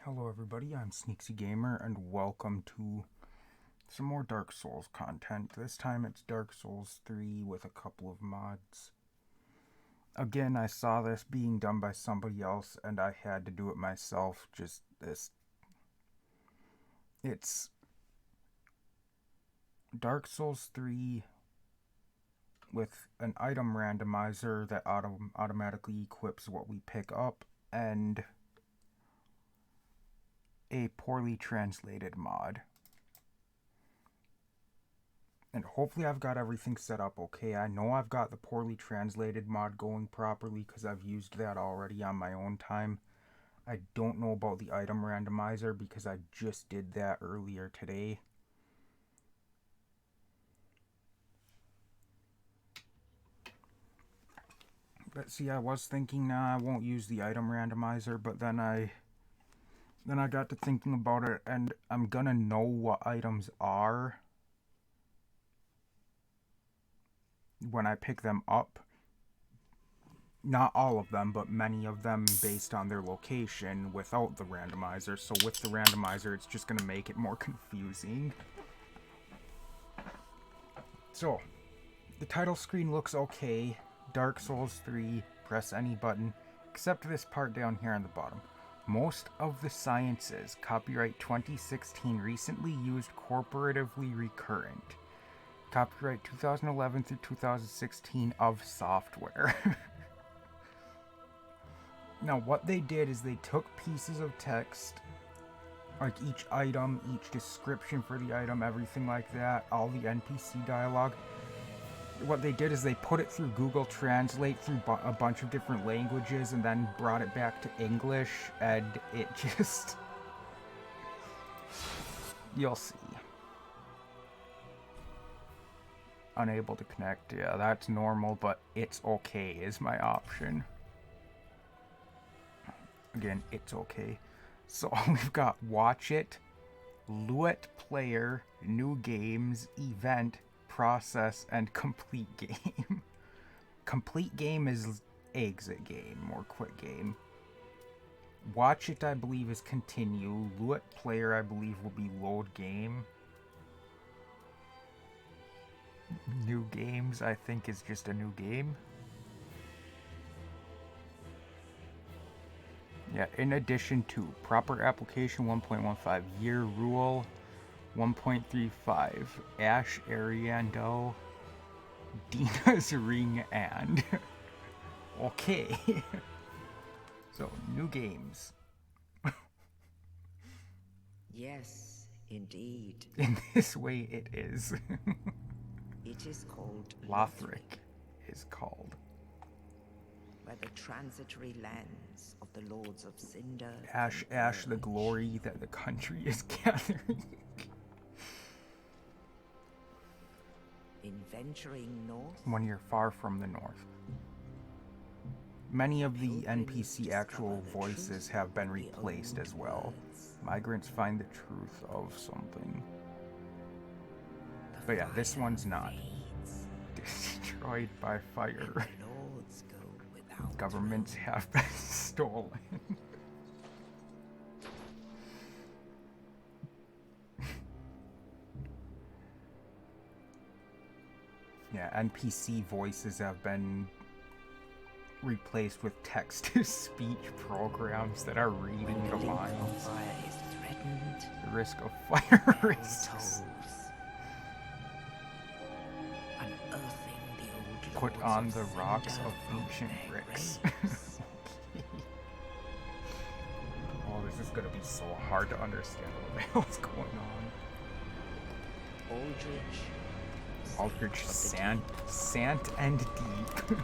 Hello everybody, I'm Sneaksy Gamer and welcome to some more Dark Souls content. This time it's Dark Souls 3 with a couple of mods. Again, I saw this being done by somebody else and I had to do it myself. It's Dark Souls 3 with an item randomizer that automatically equips what we pick up, and a poorly translated mod. And hopefully I've got everything set up okay. I know I've got the poorly translated mod going properly because I've used that already on my own time. I don't know about the item randomizer because I just did that earlier today. But see, I was thinking, nah, I won't use the item randomizer, but then I got to thinking about it, and I'm gonna know what items are when I pick them up. Not all of them, but many of them based on their location without the randomizer. So with the randomizer, it's just gonna make it more confusing. So, the title screen looks okay. Dark Souls 3, press any button, except this part down here on the bottom. Most of the sciences, copyright 2016, recently used corporatively recurrent. Copyright 2011 through 2016 of software. Now what they did is they took pieces of text, like each item, each description for the item, everything like that, all the NPC dialogue. What they did is they put it through Google Translate through a bunch of different languages and then brought it back to English, and it just... You'll see. Unable to connect. Yeah, that's normal, but it's okay is my option. Again, it's okay. So we've got Watch It, Luet Player, New Games, Event, Process, and Complete Game. Complete Game is Exit Game or Quit Game. Watch It, I believe, is Continue. Luet Player, I believe, will be Load Game. New Games, I think, is just a new game. Yeah, in addition to Proper Application 1.15, Year Rule 1.35, Ash Ariando, Dina's Ring, and... Okay. So, new games. Yes, indeed. In this way it is. It is called Lothric is called. where the transitory lands of the Lords of Cinder... Ash, the glory that the country is gathering. In venturing north... When you're far from the north. Many of the NPC actual voices have been replaced as well. Migrants find the truth of something. But yeah, this one's not. Destroyed by fire. Governments have been stolen. Yeah, NPC voices have been replaced with text-to-speech programs that are reading the lines. The risk of fire is put on the rocks of ancient bricks. Oh, this is gonna be so hard to understand what the hell's going on. Aldrich, Sant and Deep.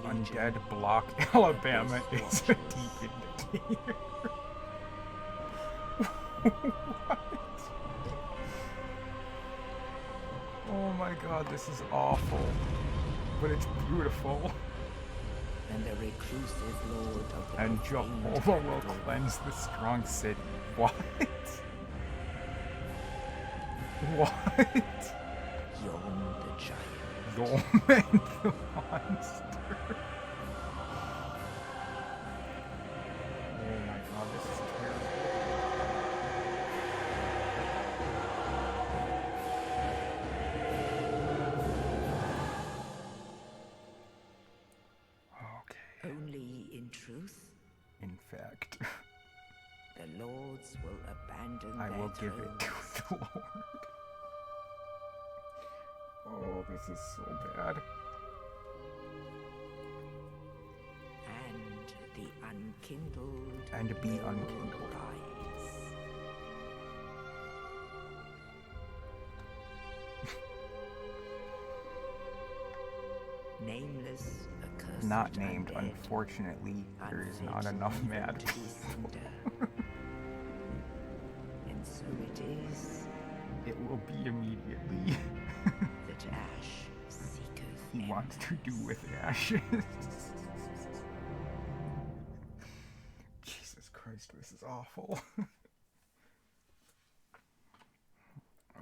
Undead Block, Alabama is a deep indicator. What? Oh my god, this is awful. But it's beautiful. And the reclusive lord of the And Jehovah will cleanse the strong city. What? What? Yon the giant. Yeoman the monster. Oh my god, this is terrible. Okay. Only in truth, In fact, the lords will abandon I their will give it to thrones. the Lord. Oh, this is so bad. And the unkindled And be will unkindled. rise. Nameless, accursed Not named, undead, unfortunately. There is not unfit enough even mad to be people. thunder. And so it is It will be immediately. that Ash seeketh He wants to do empires. with ashes. Jesus Christ, this is awful.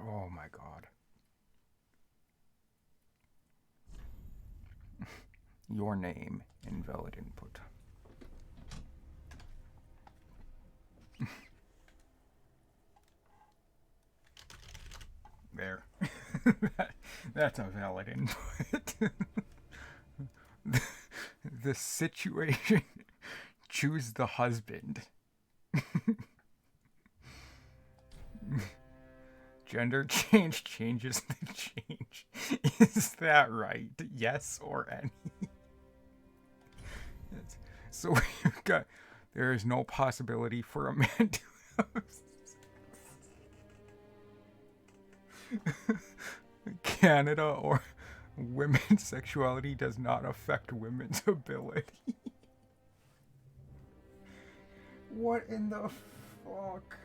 Oh my god. Your name, invalid input. There. That's a valid input. The situation. Choose the husband. Gender change changes the change. Is that right? Yes or any? So we've got. There is no possibility for a man to have Canada or women's sexuality does not affect women's ability. What in the fuck?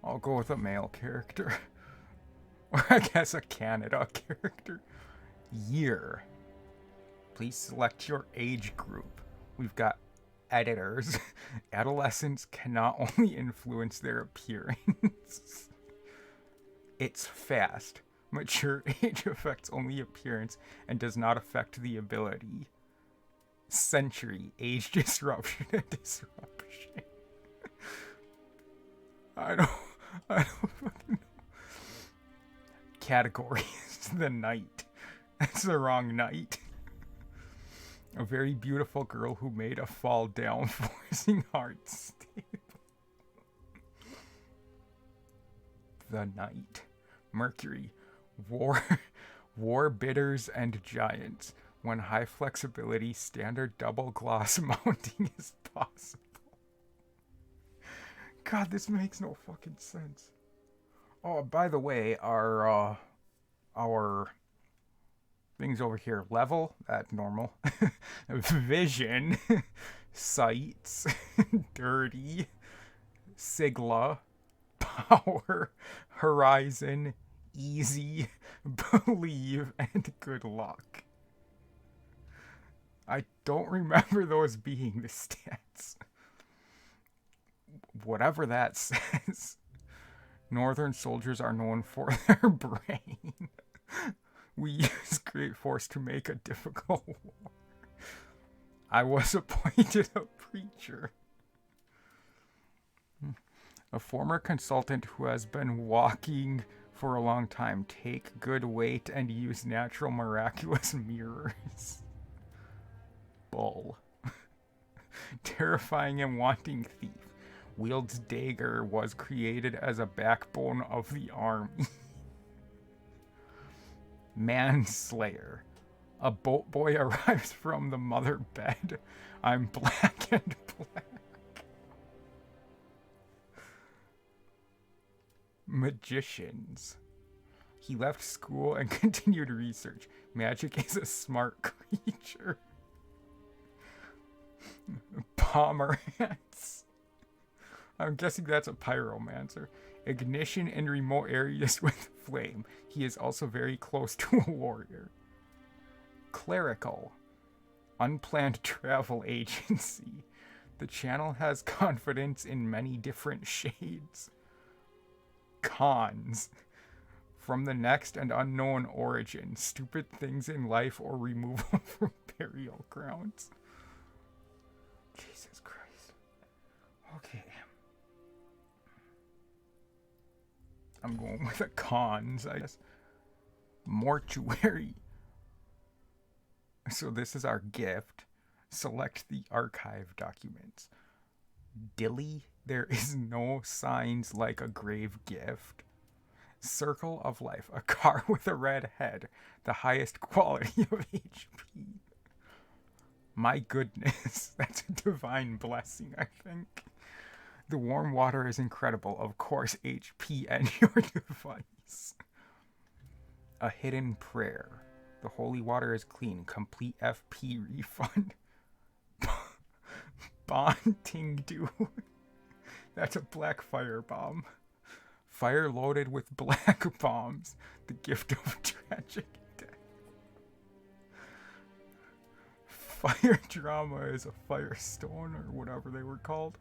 I'll go with a male character. Or I guess a Canada character. Year. Please select your age group. We've got editors. Adolescents cannot only influence their appearance. It's fast. Mature age affects only appearance and does not affect the ability. Century. Age disruption and disruption. I don't fucking know. Category is the night. That's the wrong night. A very beautiful girl who made a fall down, forcing heart stable. The night. Mercury. War bidders and giants. When high flexibility, standard double gloss mounting is possible. God, this makes no fucking sense. Oh, by the way, our things over here. Level, that's normal. Vision, sights, dirty, sigla, power, horizon, easy, believe, and good luck. I don't remember those being the stats. Whatever that says. Northern soldiers are known for their brain. We use great force to make a difficult war. I was appointed a preacher. A former consultant who has been walking for a long time. Take good weight and use natural miraculous mirrors. Bull. Terrifying and wanting thief. Wields dagger, was created as a backbone of the army. Manslayer. A boat boy arrives from the mother bed. I'm black and black. Magicians. He left school and continued research. Magic is a smart creature. Pomerantz. I'm guessing that's a pyromancer. Ignition in remote areas with flame. He is also very close to a warrior. Clerical. Unplanned travel agency. The channel has confidence in many different shades. Cons. From the next and unknown origin. Stupid things in life or removal from burial grounds. Jesus Christ. Okay. I'm going with the cons, I guess. Mortuary. So this is our gift. Select the archive documents. Dilly, there is no signs like a grave gift. Circle of life, a car with a red head, the highest quality of HP. My goodness, that's a divine blessing, I think. The warm water is incredible, of course, HP and your device. A hidden prayer. The holy water is clean, complete FP refund. Bonding dude. That's a black fire bomb. Fire loaded with black bombs. The gift of tragic death. Fire drama is a firestone or whatever they were called.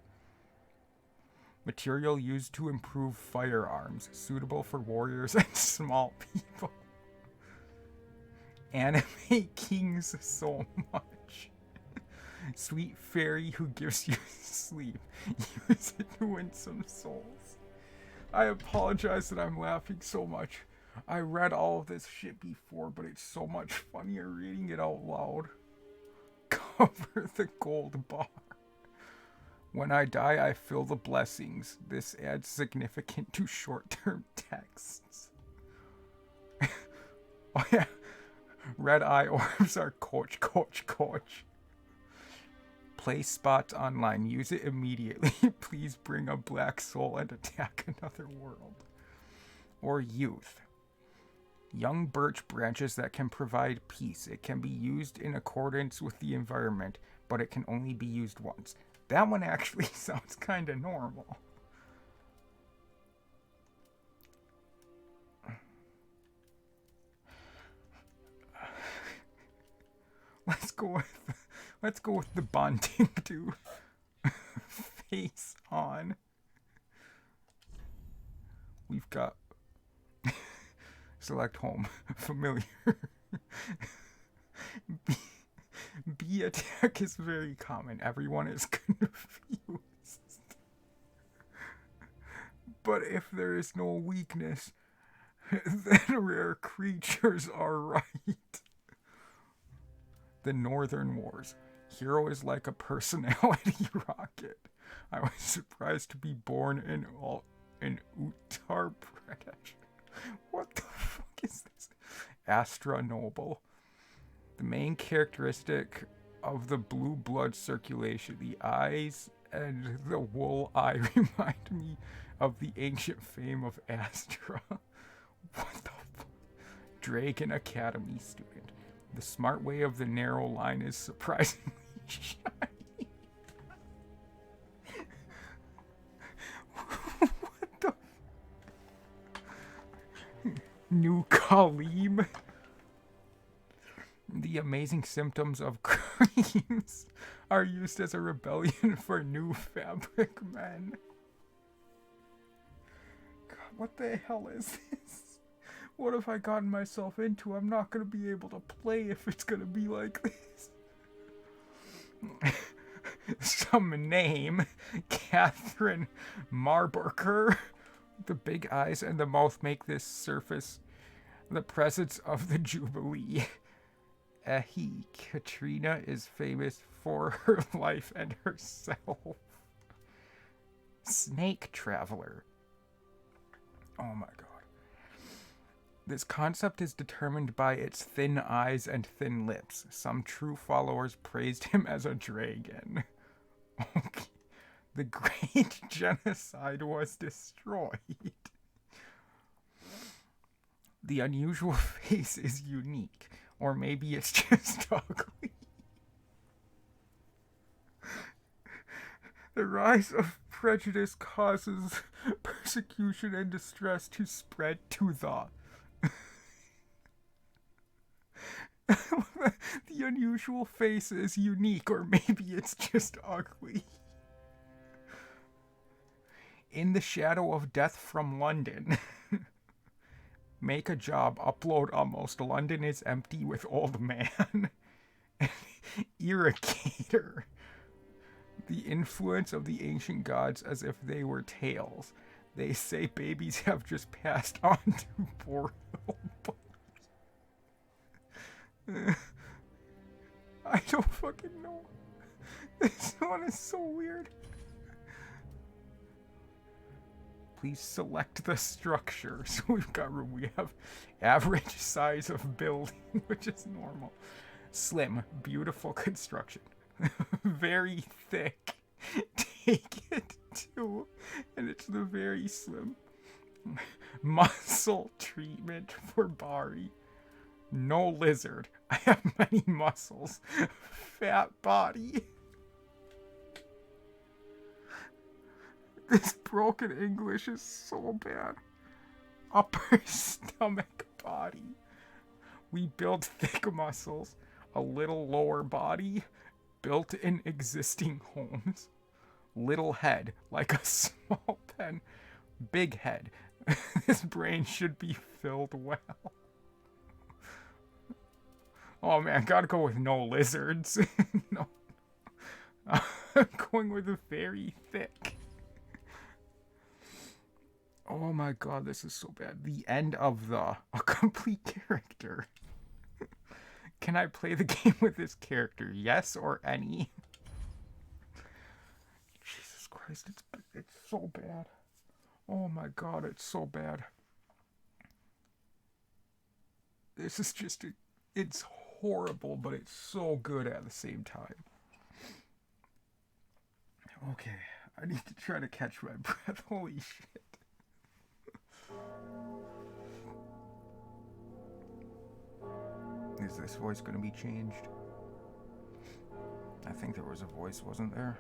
Material used to improve firearms. Suitable for warriors and small people. Anime kings so much. Sweet fairy who gives you sleep. Use it to win some souls. I apologize that I'm laughing so much. I read all of this shit before, but it's so much funnier reading it out loud. Cover the gold bar. When I die, I feel the blessings. This adds significant to short-term texts. Oh yeah. Red eye orbs are coach. Play spots online. Use it immediately. Please bring a black soul and attack another world. Or youth. Young birch branches that can provide peace. It can be used in accordance with the environment, but it can only be used once. That one actually sounds kind of normal. Let's go with the bonding dude. Face on. We've got select home. Familiar. B attack is very common. Everyone is confused. But if there is no weakness, then rare creatures are right. The Northern Wars. Hero is like a personality rocket. I was surprised to be born in Uttar Pradesh. What the fuck is this? Astra Noble. The main characteristic of the blue blood circulation, the eyes and the wool eye remind me of the ancient fame of Astra. What the fuck? Dragon Academy student. The smart way of the narrow line is surprisingly shiny. What the? New Kaleem. The amazing symptoms of creams are used as a rebellion for new fabric men. God, what the hell is this? What have I gotten myself into? I'm not going to be able to play if it's going to be like this. Some name. Catherine Marburger. The big eyes and the mouth make this surface the presence of the Jubilee. Katrina is famous for her life and herself. Snake Traveler. Oh my god. This concept is determined by its thin eyes and thin lips. Some true followers praised him as a dragon. Okay. The Great Genocide was destroyed. The unusual face is unique. Or maybe it's just ugly. The rise of prejudice causes persecution and distress to spread to the... The unusual face is unique, or maybe it's just ugly. In the shadow of death from London. Make a job, upload almost. London is empty with old man. Irrigator. The influence of the ancient gods as if they were tales. They say babies have just passed on to boreal boys. I don't fucking know. This one is so weird. Please select the structure. So we have average size of building, which is normal. Slim, beautiful construction. Very thick. Take it too. And it's the very slim. Muscle treatment for Bari. No lizard. I have many muscles. Fat body. This broken English is so bad. Upper stomach body. We build thick muscles. A little lower body. Built in existing homes. Little head, like a small pen. Big head. This brain should be filled well. Oh man, gotta go with no lizards. No. I'm going with a very thick. Oh my god, this is so bad. The end of a complete character. Can I play the game with this character? Yes or any? Jesus Christ, it's so bad. Oh my god, it's so bad. This is just, it's horrible, but it's so good at the same time. Okay, I need to try to catch my breath. Holy shit. Is this voice going to be changed? I think there was a voice, wasn't there?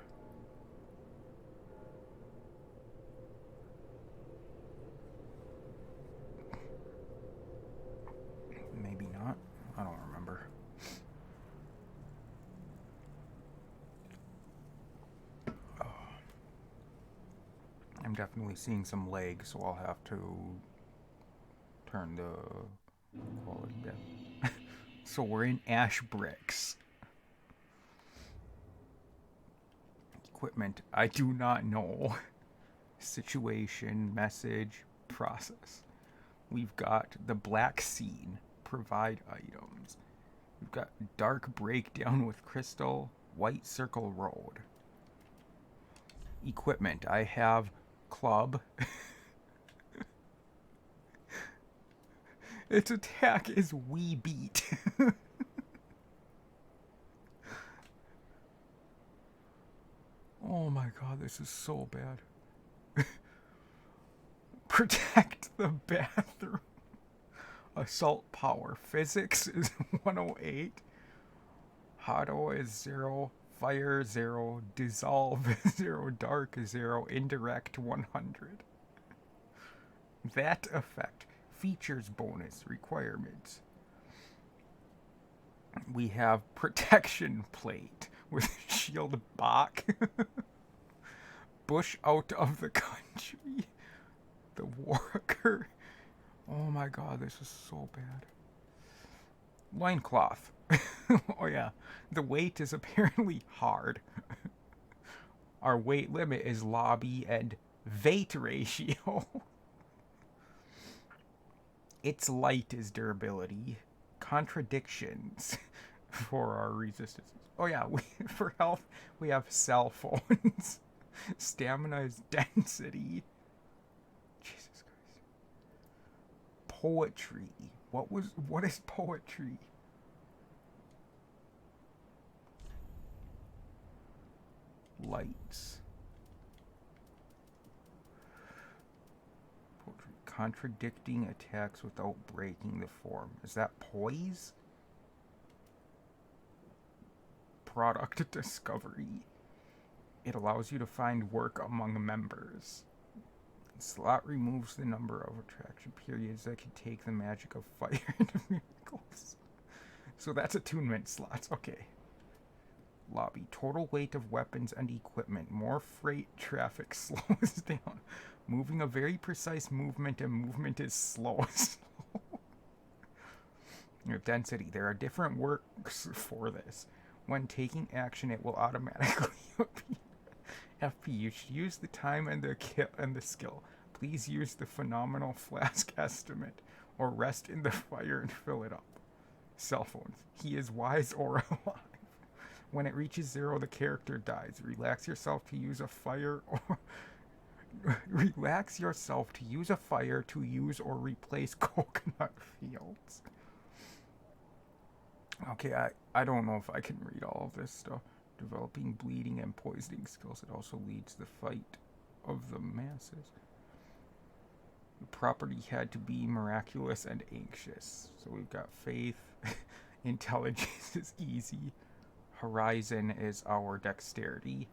Maybe not. I don't remember. Oh. I'm definitely seeing some lag, so I'll have to turn the quality down. So we're in ash bricks. Equipment, I do not know. Situation, message, process. We've got the black scene, provide items. We've got dark breakdown with crystal, white circle road. Equipment, I have club. Its attack is we beat. Oh my god, this is so bad. Protect the bathroom. Assault power. Physics is 108. Hado is 0. Fire 0. Dissolve 0. Dark 0. Indirect 100. That effect. Features bonus requirements. We have protection plate with shield Bach. Bush out of the country. The worker. Oh my god, this is so bad. Loincloth. Oh yeah. The weight is apparently hard. Our weight limit is lobby and weight ratio. Its light is durability. Contradictions for our resistance. Oh yeah, for health, we have cell phones. Stamina is density. Jesus Christ. Poetry. What is poetry? Lights. Poetry. Contradicting attacks without breaking the form. Is that poise? Product discovery. It allows you to find work among members. Slot removes the number of attraction periods that can take the magic of fire into miracles. So that's attunement slots. Okay. lobby. Total weight of weapons and equipment. More freight traffic slows down. Moving a very precise movement, and movement is slow. Density. There are different works for this. When taking action, it will automatically appear. FP. You should use the time and the skill. Please use the phenomenal flask estimate, or rest in the fire and fill it up. Cell phones. He is wise or alive. When it reaches 0, the character dies. Relax yourself to use a fire to use or replace coconut fields. Okay, I don't know if I can read all of this stuff. Developing bleeding and poisoning skills. It also leads the fight of the masses. The property had to be miraculous and anxious. So we've got faith. Intelligence is easy. Horizon is our dexterity.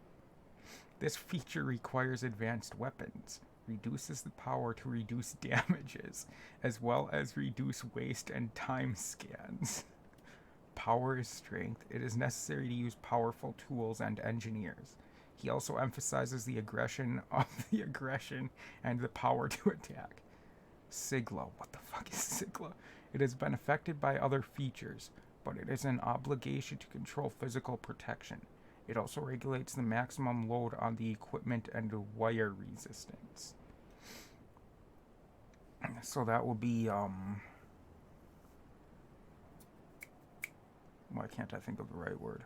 This feature requires advanced weapons. Reduces the power to reduce damages, as well as reduce waste and time scans. Power is strength. It is necessary to use powerful tools and engineers. He also emphasizes the aggression and the power to attack. Sigla. What the fuck is Sigla? It has been affected by other features, but it is an obligation to control physical protection. It also regulates the maximum load on the equipment and the wire resistance. So that will be, why can't I think of the right word?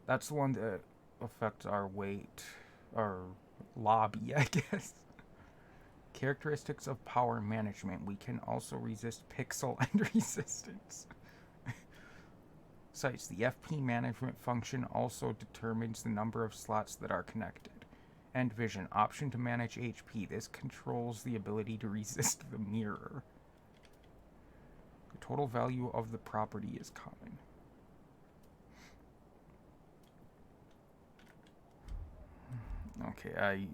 That's the one that affects our weight, our lobby, I guess. Characteristics of power management. We can also resist pixel and resistance. Sites. The FP management function also determines the number of slots that are connected. And vision. Option to manage HP. This controls the ability to resist the mirror. The total value of the property is common. Okay,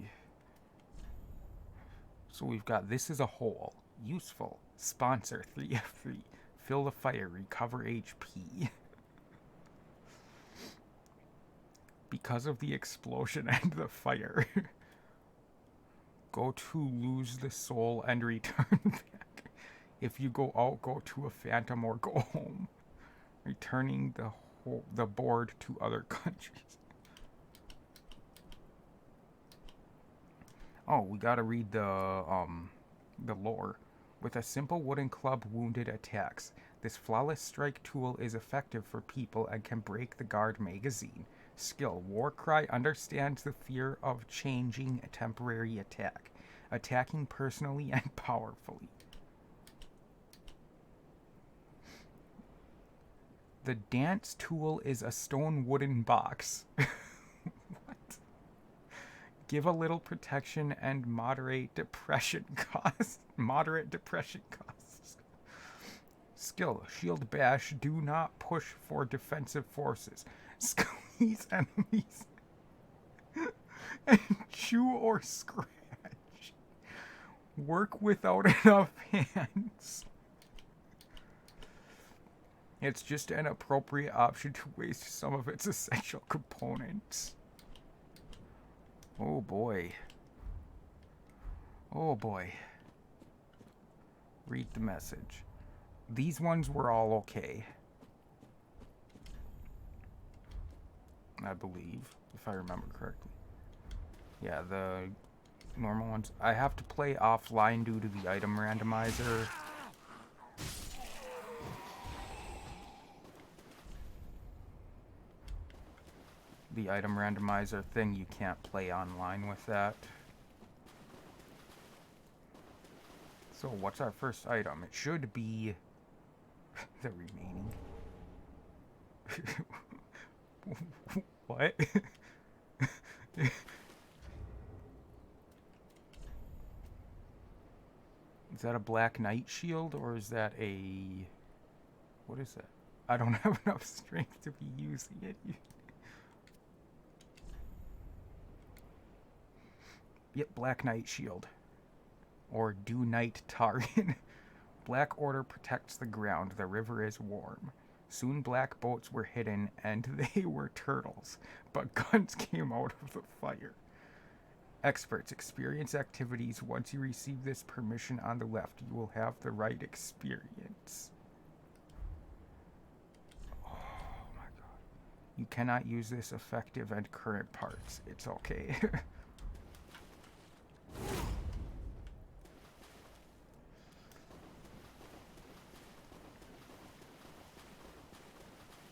So we've got this is a whole. Useful. Sponsor 3F3. Fill the fire. Recover HP. Because of the explosion and the fire. Go to lose the soul and return back. If you go out, go to a phantom or go home. Returning the board to other countries. Oh, we gotta read the lore. With a simple wooden club, wounded attacks. This flawless strike tool is effective for people and can break the guard magazine. Skill. Warcry understands the fear of changing a temporary attack. Attacking personally and powerfully. The dance tool is a stone wooden box. What? Give a little protection and moderate depression costs. Skill. Shield bash. Do not push for defensive forces. Squeeze enemies. And chew or scratch. Work without enough hands. It's just an appropriate option to waste some of its essential components. Oh boy. Oh boy. Read the message. These ones were all okay. I believe, if I remember correctly. Yeah, the normal ones. I have to play offline due to the item randomizer. The item randomizer thing, you can't play online with that. So what's our first item? It should be the remaining. What? Is that a Black Knight shield, or is that a... What is that? I don't have enough strength to be using it. Yep, Black Knight shield. Or Do Knight Target. Black Order protects the ground. The river is warm. Soon black boats were hidden, and they were turtles, but guns came out of the fire. Experts experience activities. Once you receive this permission on the left, you will have the right experience. Oh my god. You cannot use this effective and current parts. It's okay.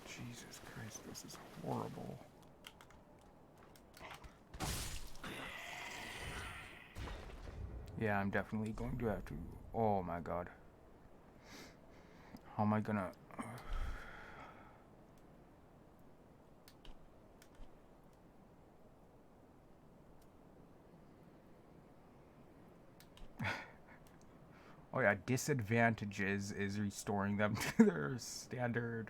Jesus Christ, this is horrible. Yeah, I'm definitely going to have to... Oh my god. How am I gonna... Oh yeah, disadvantages is restoring them to their standard,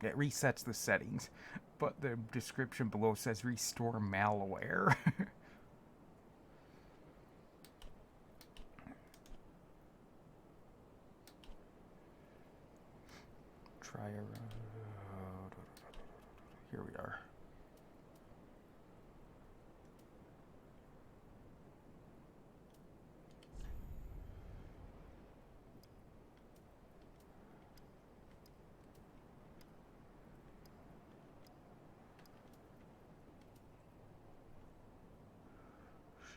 it resets the settings. But the description below says restore malware. Try a... Here we are.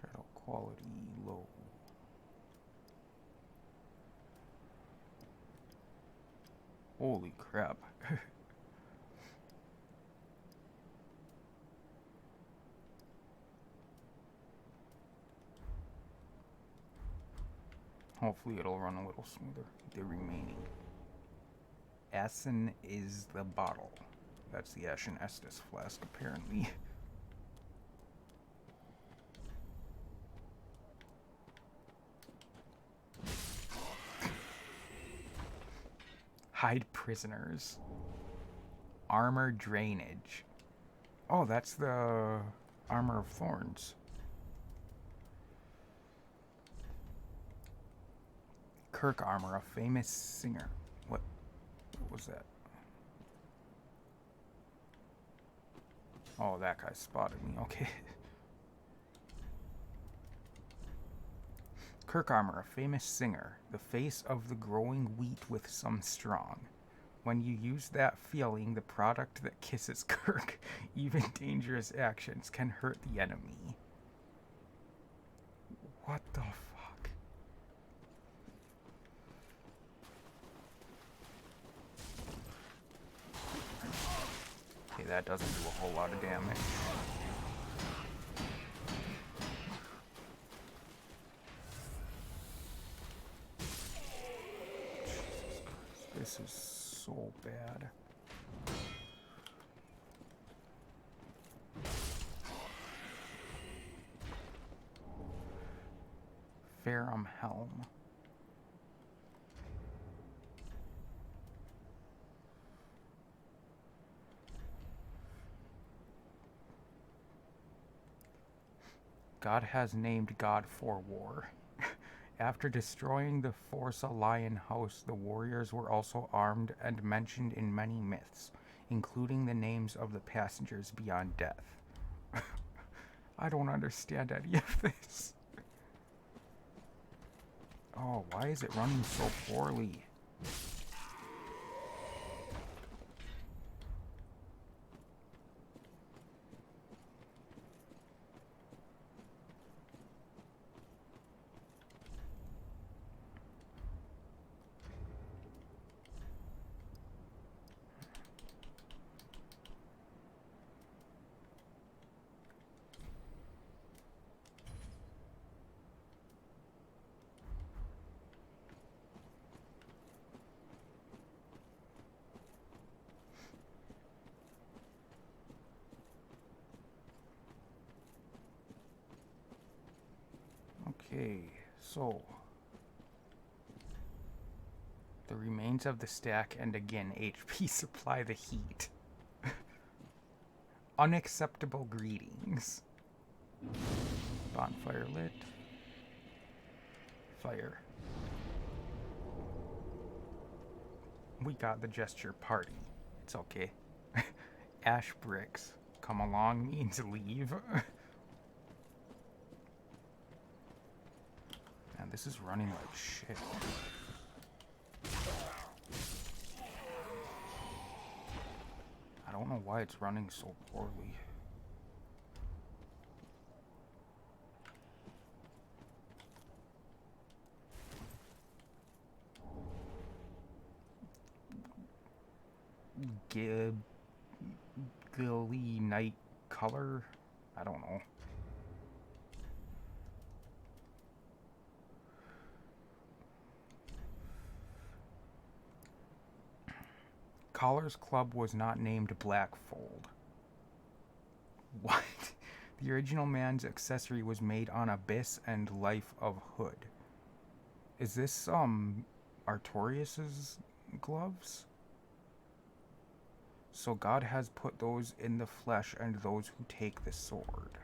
Shadow quality low. Holy crap. Hopefully it'll run a little smoother. The remaining. Assen is the bottle. That's the Ashen Estus flask, apparently. Hide prisoners. Armor drainage. Oh, that's the Armor of Thorns. Kirk armor, a famous singer. What was that? Oh, that guy spotted me. Okay. Kirk armor, a famous singer, the face of the growing wheat with some strong. When you use that feeling, the product that kisses Kirk, even dangerous actions can hurt the enemy. What the fuck? Okay, that doesn't do a whole lot of damage. This is so bad. Ferrum Helm. God has named God for war. After destroying the Forza Lion house, the warriors were also armed and mentioned in many myths, including the names of the passengers beyond death. I don't understand any of this. Oh, why is it running so poorly? Okay, so the remains of the stack and again HP supply the heat. Unacceptable greetings. Bonfire lit. Fire. We got the gesture party. It's okay. Ash bricks. Come along means leave. Man, this is running like shit. I don't know why it's running so poorly. Gilly night color? I don't know. Collar's Club was not named Blackfold. What? The original man's accessory was made on Abyss and Life of Hood. Is this, Artorius's gloves? So God has put those in the flesh and those who take the sword.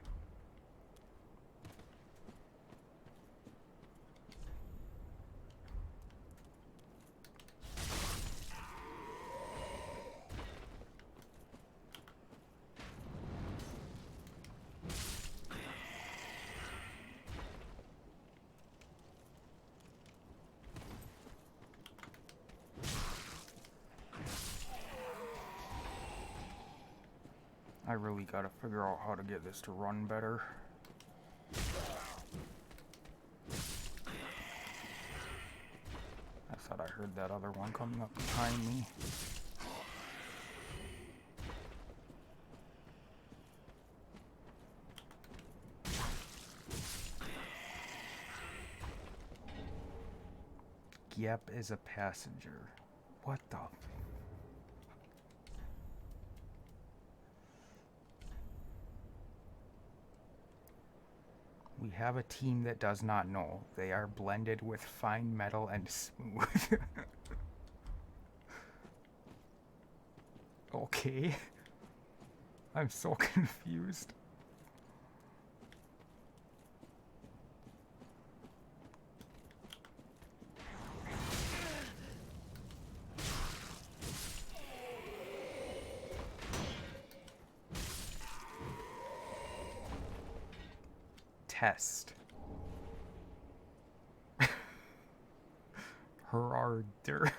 I really gotta figure out how to get this to run better. I thought I heard that other one coming up behind me. Giep is a passenger. What the? We have a team that does not know. They are blended with fine metal and smooth. Okay. I'm so confused. Test. Herarder.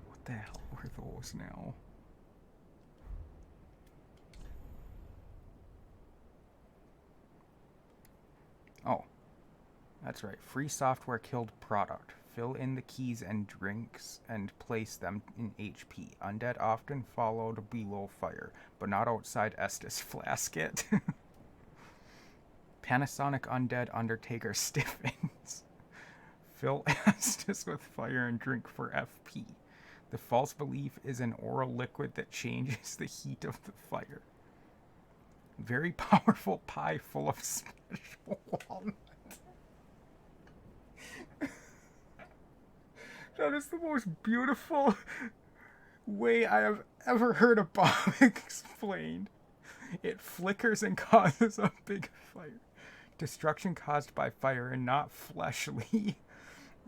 What the hell were those now? Oh, that's right. Free software killed product. Fill in the keys and drinks and place them in HP. Undead often followed below fire, but not outside Estus Flasket. Panasonic Undead Undertaker stiffens. Fill Estus with fire and drink for FP. The false belief is an oral liquid that changes the heat of the fire. Very powerful pie full of special walnuts. That is the most beautiful way I have ever heard a bomb explained. It flickers and causes a big fire. Destruction caused by fire and not fleshly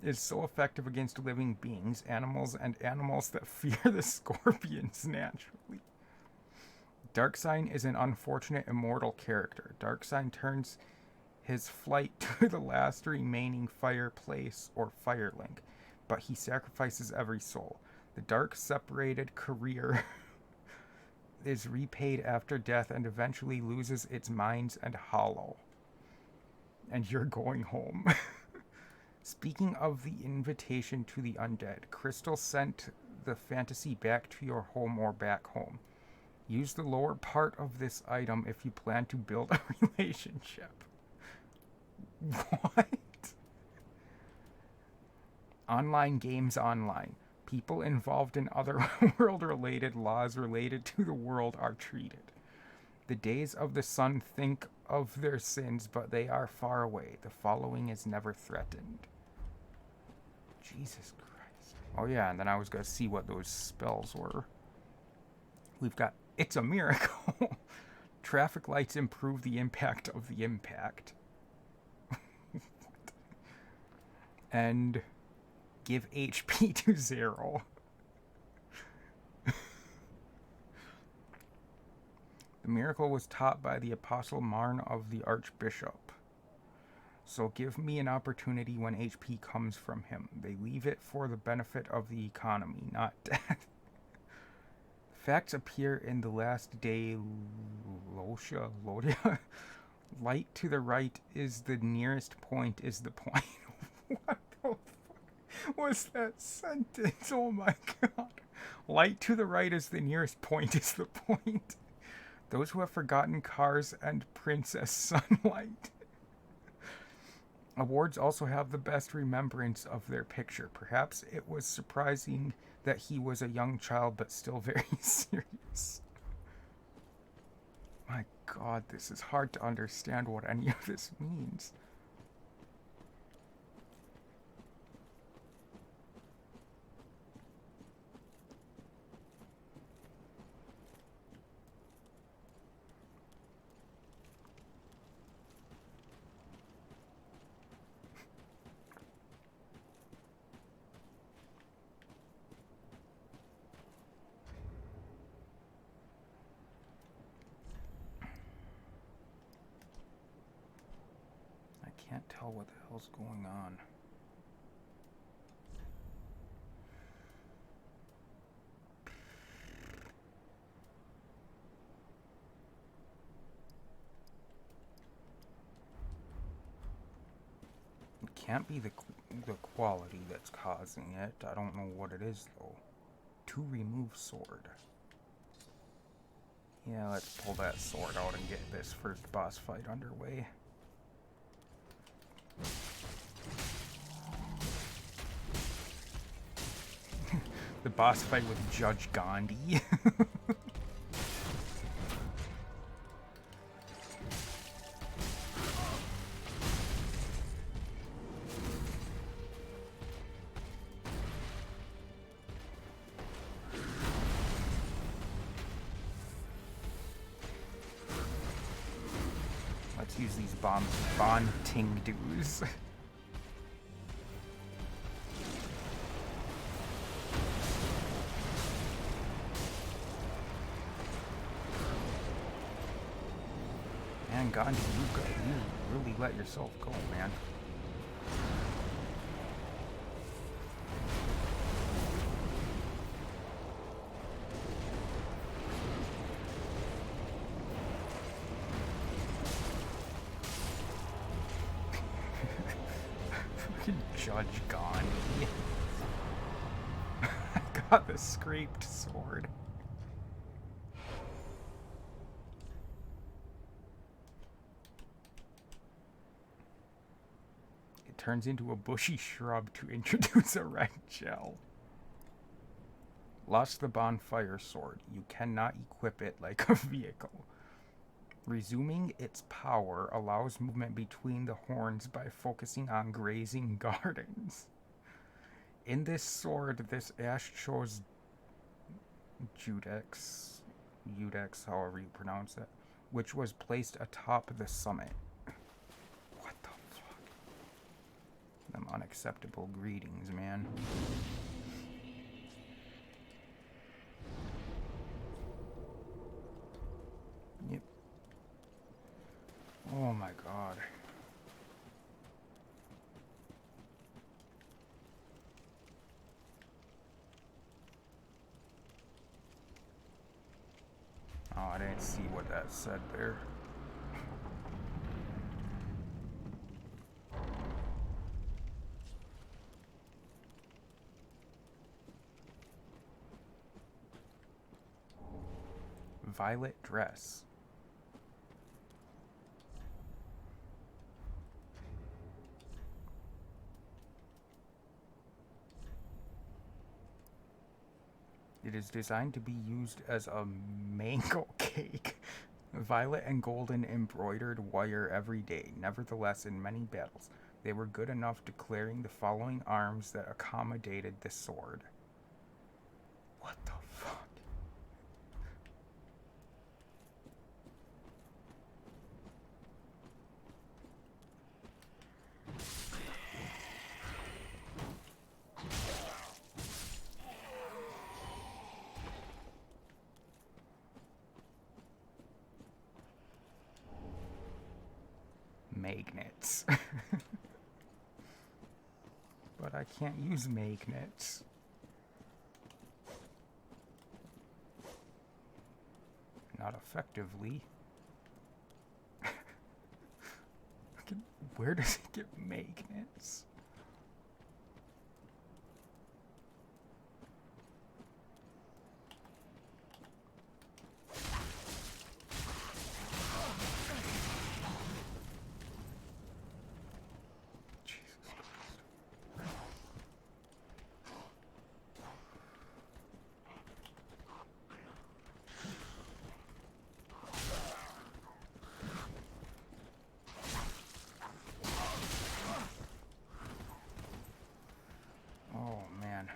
is so effective against living beings, animals, and animals that fear the scorpions naturally. Darksign is an unfortunate immortal character. Darksign turns his flight to the last remaining fireplace or firelink, but he sacrifices every soul. The dark separated career is repaid after death and eventually loses its mines and hollow. And you're going home. Speaking of the invitation to the undead, Crystal sent the fantasy back to your home or back home. Use the lower part of this item if you plan to build a relationship. What? Online games online. People involved in other world-related laws related to the world are treated. The days of the sun think of their sins, but they are far away. The following is never threatened. Jesus Christ. Oh yeah, and then I was going to see what those spells were. We've got It's a Miracle. Traffic lights improve the impact of the impact. And Give HP to 0. The miracle was taught by the Apostle Marn of the Archbishop. So give me an opportunity when HP comes from him. They leave it for the benefit of the economy, not death. Facts appear in the last day, Lodia. Light to the right is the nearest point is the point. What the fuck was that sentence? Oh my god. Light to the right is the nearest point is the point. Those who have forgotten cars and Princess Sunlight. Awards also have the best remembrance of their picture. Perhaps it was surprising that he was a young child, but still very serious. My god, this is hard to understand what any of this means. Can't tell what the hell's going on. It can't be the quality that's causing it. I don't know what it is though. To remove sword. Yeah, let's pull that sword out and get this first boss fight underway. The boss fight with Judge Gandhi. Let's use these Bon Ting Doos. Man, Gandhi, you really let yourself go, man. Fucking Judge Gandhi. I got the scraped sword. Turns into a bushy shrub to introduce a red gel. Lost the bonfire sword. You cannot equip it like a vehicle. Resuming its power allows movement between the horns by focusing on grazing gardens. In this sword, this ash shows Judex, however you pronounce it, which was placed atop the summit. Them unacceptable greetings, man. Yep. Oh my god. Oh, I didn't see what that said there. Violet dress. It is designed to be used as a mango cake. Violet and golden embroidered wire every day. Nevertheless, in many battles, they were good enough declaring the following arms that accommodated the sword. What the fuck? magnets. But I can't use magnets. Not effectively. Where does it get magnets? Oh man.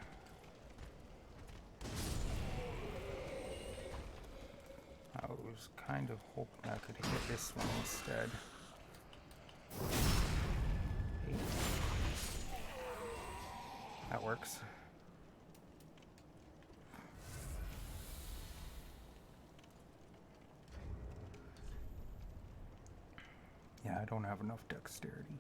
I was kind of hoping I could hit this one instead. Hey. That works. Yeah, I don't have enough dexterity.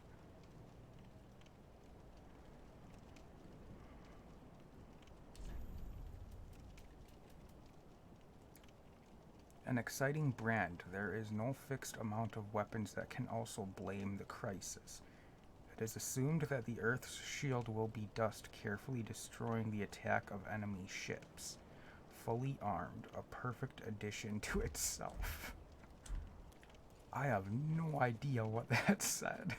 An exciting brand. There is no fixed amount of weapons that can also blame the crisis. It is assumed that the Earth's shield will be dust, carefully destroying the attack of enemy ships. Fully armed, a perfect addition to itself. I have no idea what that said.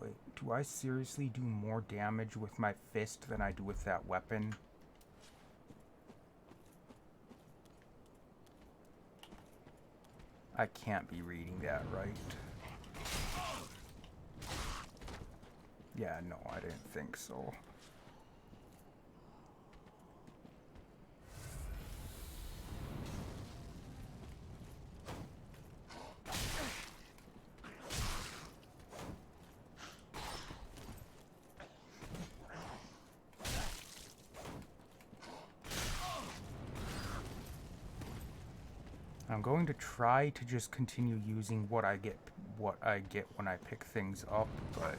Wait, do I seriously do more damage with my fist than I do with that weapon? I can't be reading that right. Yeah, no, I didn't think so. I'm going to try to just continue using what I get when I pick things up, but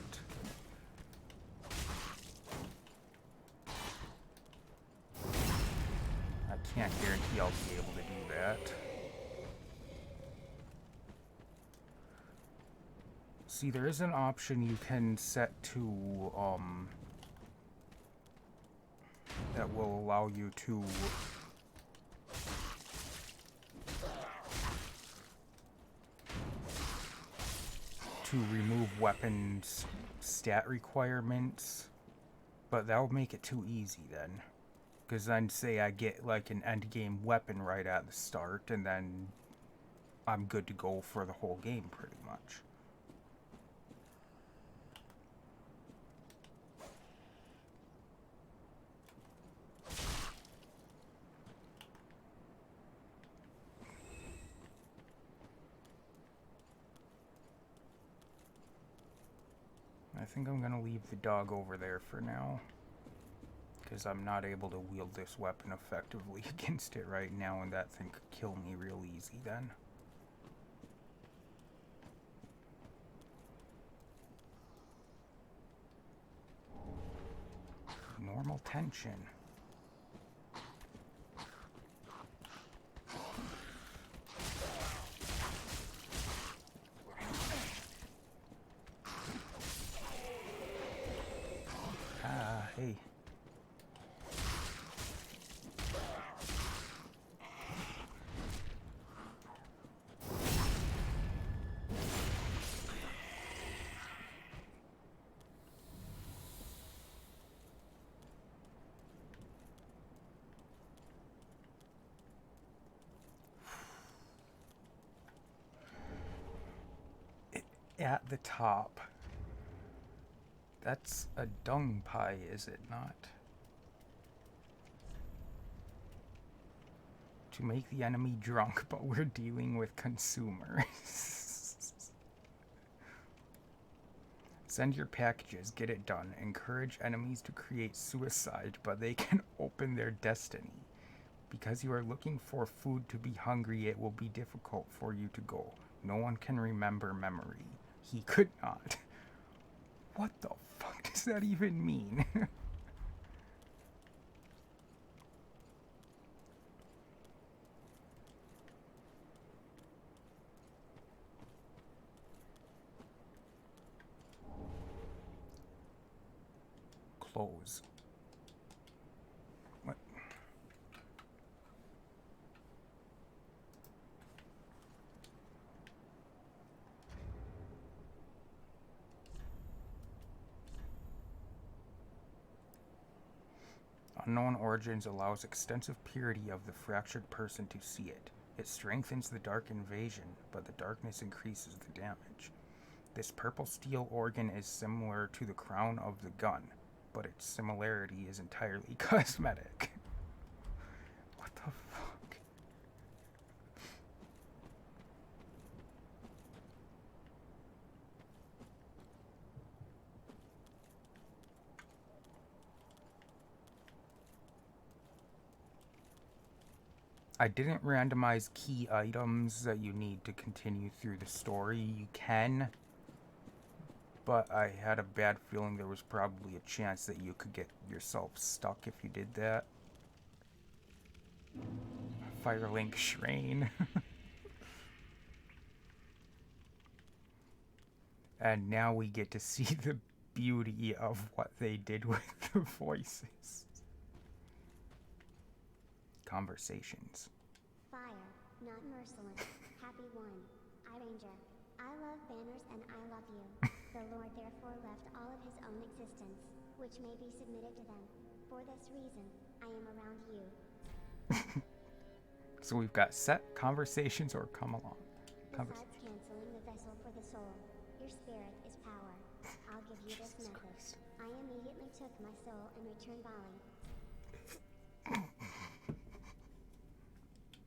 I can't guarantee I'll be able to do that. See, there is an option you can set to that will allow you to remove weapons stat requirements, but that'll make it too easy then. Because then say I get like an end game weapon right at the start, and then I'm good to go for the whole game pretty much. I think I'm gonna leave the dog over there for now, because I'm not able to wield this weapon effectively against it right now, and that thing could kill me real easy then. Normal tension. Hey. At the top. That's a dung pie, is it not? To make the enemy drunk, but we're dealing with consumers. Send your packages, get it done. Encourage enemies to create suicide, but they can open their destiny. Because you are looking for food to be hungry, it will be difficult for you to go. No one can remember memory. He could not. What the fuck does that even mean? Close. What? Unknown Origins allows extensive purity of the fractured person to see it. It strengthens the dark invasion, but the darkness increases the damage. This purple steel organ is similar to the crown of the gun, but its similarity is entirely cosmetic. What the fuck? I didn't randomize key items that you need to continue through the story. You can, but I had a bad feeling there was probably a chance that you could get yourself stuck if you did that. Firelink Shrine. And now we get to see the beauty of what they did with the voices. Conversations. Fire, not merciless. Happy one. I Ranger. I love banners and I love you. The Lord therefore left all of his own existence, which may be submitted to them. For this reason, I am around you. So we've got set, conversations, or come along. Besides canceling the vessel for the soul, your spirit is power. I'll give you this method. Christ. I immediately took my soul and returned bowing.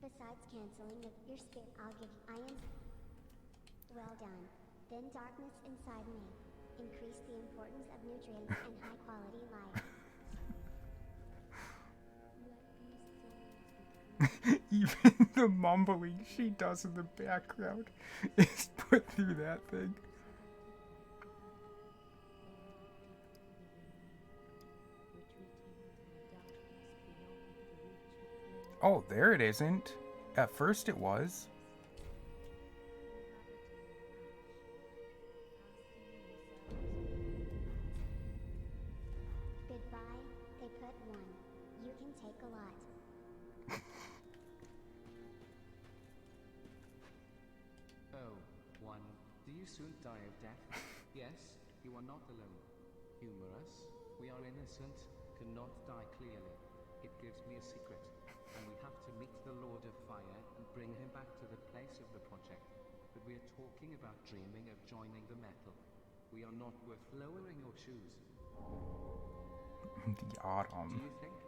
Besides canceling your spirit, I'll give you. I am well done. Then darkness inside me. Increase the importance of nutrients and high quality life. Even the mumbling she does in the background is put through that thing. Oh, there it isn't. At first it was. Goodbye, they put one. You can take a lot. Oh, one. Do you soon die of death? Yes, you are not alone. Humorous. We are innocent, cannot die clearly. It gives me a secret. And we have to meet the Lord of Fire and bring him back to the place of the project. But we are talking about dreaming of joining the metal. We are not worth lowering your shoes. The autumn. Do you think?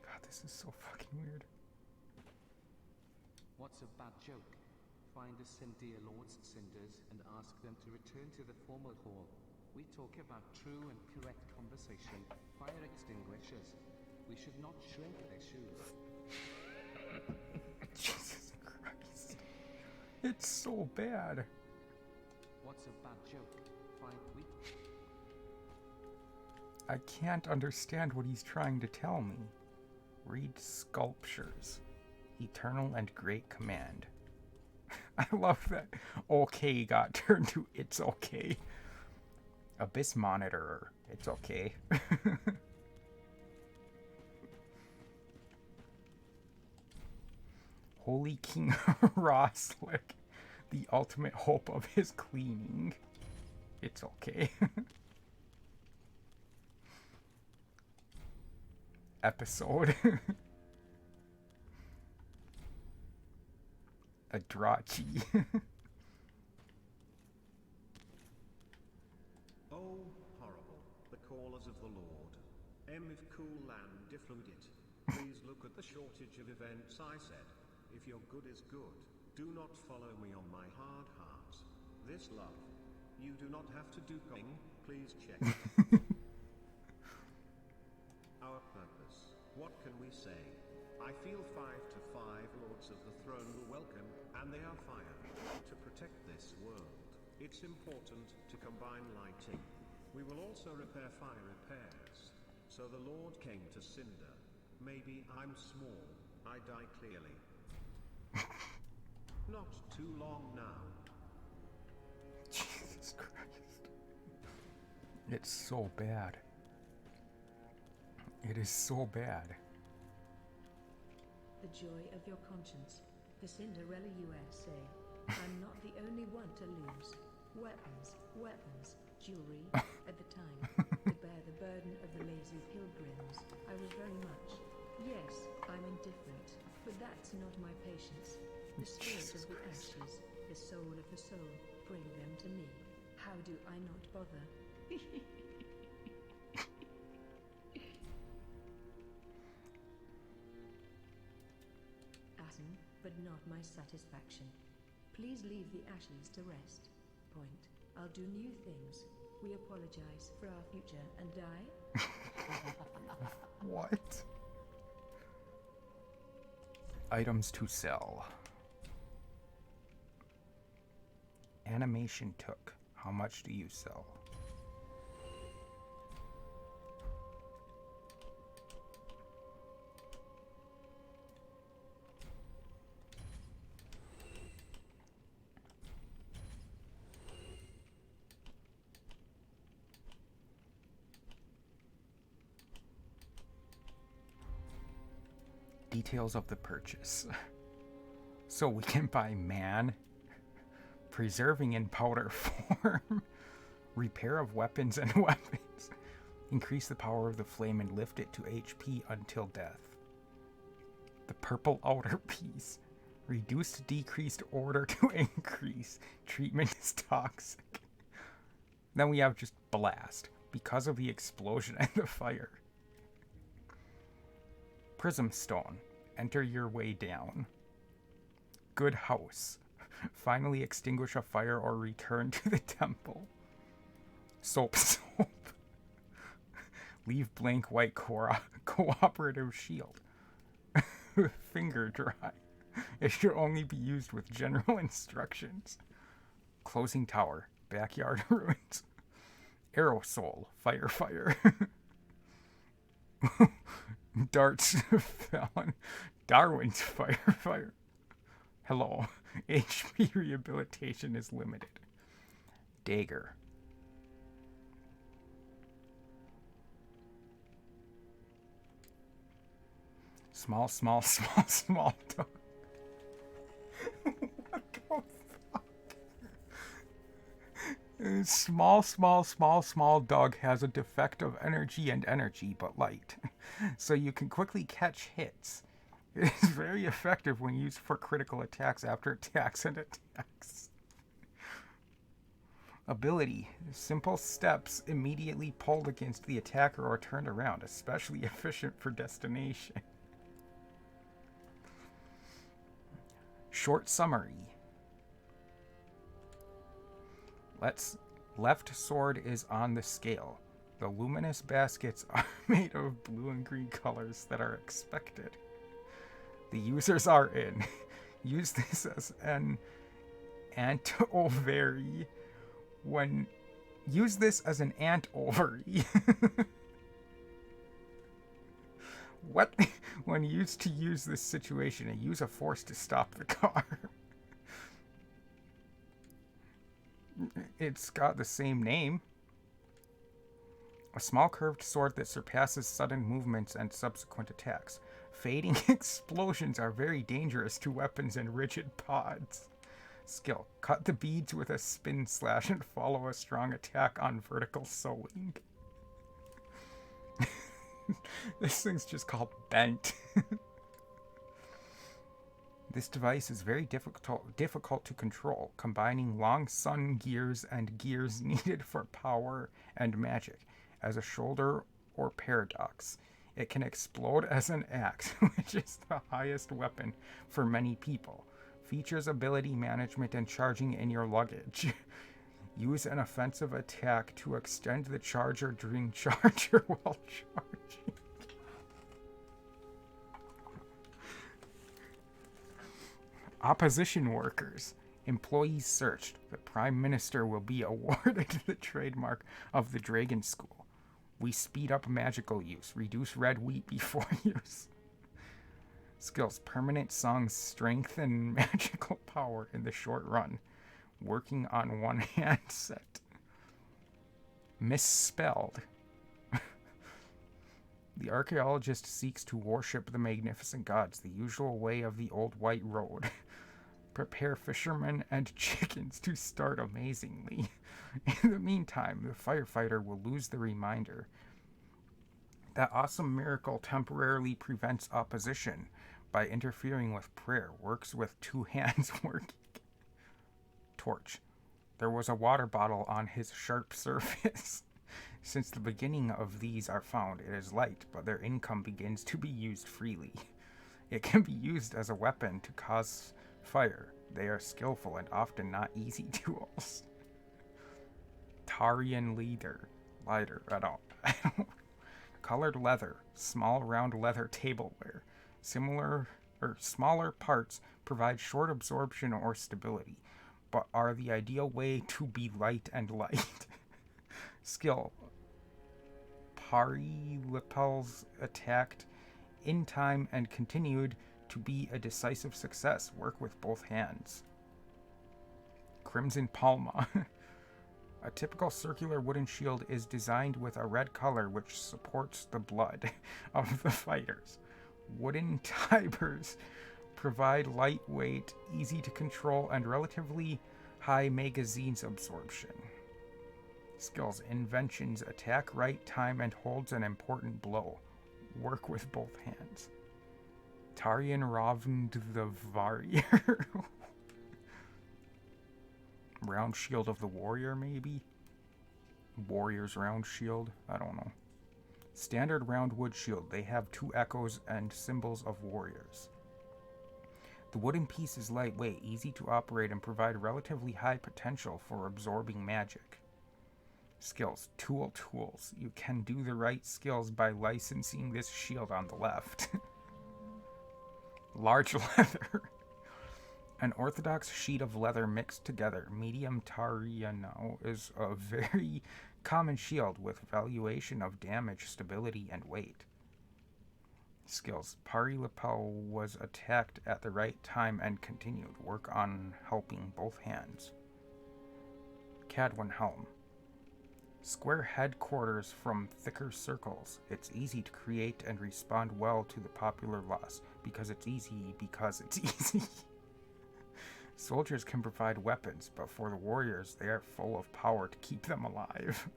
God, this is so fucking weird. What's a bad joke? Find the Cindeer Lord's cinders and ask them to return to the formal hall. We talk about true and correct conversation. Fire extinguishers. We should not shrink their shoes. Jesus Christ. It's so bad. What's a bad joke? I can't understand what he's trying to tell me. Read sculptures. Eternal and great command. I love that okay got turned to it's okay. Abyss monitorer. It's okay. Holy King Roslick. The ultimate hope of his cleaning. It's okay. Episode. A Drachi. Oh, horrible, the callers of the Lord. If cool land diffludit. Please look at the shortage of events I said. If your good is good, Do not follow me on my hard heart. This love. You do not have to do going. Please check. Our purpose. What can we say? I feel 5 to 5 Lords of the Throne will welcome, and they are fire. To protect this world, it's important to combine lighting. We will also repair fire repairs. So the Lord came to Cinder. Maybe I'm small. I die clearly. Not too long now. Jesus Christ. It's so bad. It is so bad. The joy of your conscience. The Cinderella USA. I'm not the only one to lose. Weapons, jewelry, at the time, to bear the burden of the lazy pilgrims. I was very much. Yes, I'm indifferent, but that's not my patience. The spirit of the ashes, the soul of the soul, bring them to me. How do I not bother? Atom, but not my satisfaction. Please leave the ashes to rest. Point. I'll do new things. We apologize for our future and die. What? Items to sell. Animation took. How much do you sell? Details of the purchase. So we can buy man, preserving in powder form, repair of weapons and weapons, increase the power of the flame and lift it to HP until death. The purple outer piece, reduced decreased order to increase, treatment is toxic. Then we have just blast, because of the explosion and the fire. Prism stone, enter your way down. Good house, finally extinguish a fire or return to the temple. Soap, leave blank white cooperative shield. Finger dry, it should only be used with general instructions. Closing tower, backyard ruins. Aerosol, fire. Darts felon. Darwin's fire. Hello. HP rehabilitation is limited. Dagger. Small dog. What the fuck? Small dog has a defect of energy but light. So you can quickly catch hits. It is very effective when used for critical attacks after attacks and attacks. Ability. Simple steps immediately pulled against the attacker or turned around, especially efficient for destination. Short summary. Left sword is on the scale. The luminous baskets are made of blue and green colors that are expected. The users are in. Use this as an ant ovary when What? When used to use this situation and use a force to stop the car. It's got the same name. A small curved sword that surpasses sudden movements and subsequent attacks. Fading explosions are very dangerous to weapons and rigid pods. Skill. Cut the beads with a spin slash and follow a strong attack on vertical sewing. This thing's just called bent. This device is very difficult to control, combining long sun gears and gears needed for power and magic as a shoulder or paradox. It can explode as an axe, which is the highest weapon for many people. Features ability management and charging in your luggage. Use an offensive attack to extend the charger during charger while charging. Opposition workers. Employees searched. The Prime Minister will be awarded the trademark of the Dragon School. We speed up magical use. Reduce red wheat before use. Skills. Permanent songs strengthen magical power in the short run. Working on one handset. Misspelled. The archaeologist seeks to worship the magnificent gods, the usual way of the old white road. Prepare fishermen and chickens to start amazingly. In the meantime, the firefighter will lose the reminder. That awesome miracle temporarily prevents opposition by interfering with prayer. Works with two hands working. Torch. There was a water bottle on his sharp surface. Since the beginning of these are found, it is light, but their income begins to be used freely. It can be used as a weapon to cause fire. They are skillful and often not easy tools. Tarian lighter. I don't. Colored leather. Small round leather tableware. Smaller parts provide short absorption or stability, but are the ideal way to be light and light. Skill. Pari lapels attacked in time and continued to be a decisive success. Work with both hands. Crimson Palma. A typical circular wooden shield is designed with a red color which supports the blood of the fighters. Wooden tibers provide lightweight, easy to control, and relatively high magazine's absorption. Skills. Inventions. Attack right time and holds an important blow. Work with both hands. Tarian Ravnd the Warrior. Round shield of the warrior, maybe? Warrior's round shield? I don't know. Standard round wood shield. They have two echoes and symbols of warriors. The wooden piece is lightweight, easy to operate, and provide relatively high potential for absorbing magic. Skills. Tools. You can do the right skills by licensing this shield on the left. Large leather. An orthodox sheet of leather mixed together. Medium Tariano is a very common shield with valuation of damage, stability, and weight. Skills. Pari lapel was attacked at the right time and continued. Work on helping both hands. Cadwin Helm. Square headquarters from thicker circles. It's easy to create and respond well to the popular loss. Because it's easy. Soldiers can provide weapons, but for the warriors, they are full of power to keep them alive.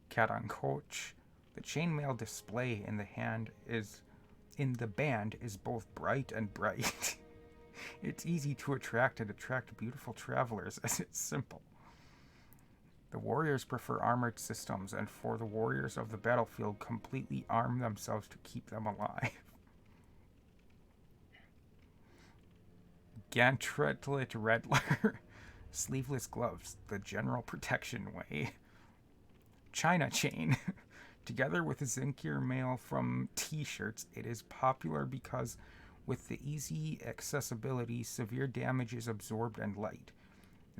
Cat on coach. The chainmail display in the band is both bright and bright. It's easy to attract beautiful travelers as it's simple. The warriors prefer armored systems, and for the warriors of the battlefield, completely arm themselves to keep them alive. Gantretlet Redler. Sleeveless gloves, the general protection way. China chain. Together with Zinkir mail from t-shirts, it is popular because with the easy accessibility, severe damage is absorbed and light.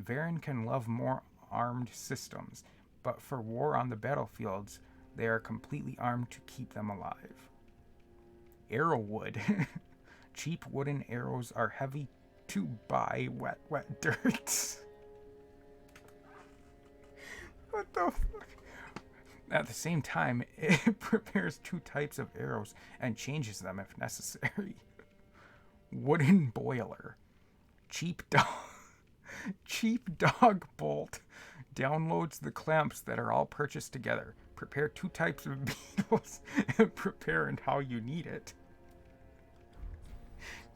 Varen can love more armed systems, but for war on the battlefields, they are completely armed to keep them alive. Arrowwood. Cheap wooden arrows are heavy to buy wet dirt. What the fuck? At the same time, it prepares two types of arrows and changes them if necessary. Wooden boiler. Cheap dog bolt downloads the clamps that are all purchased together. Prepare two types of beetles and prepare and how you need it.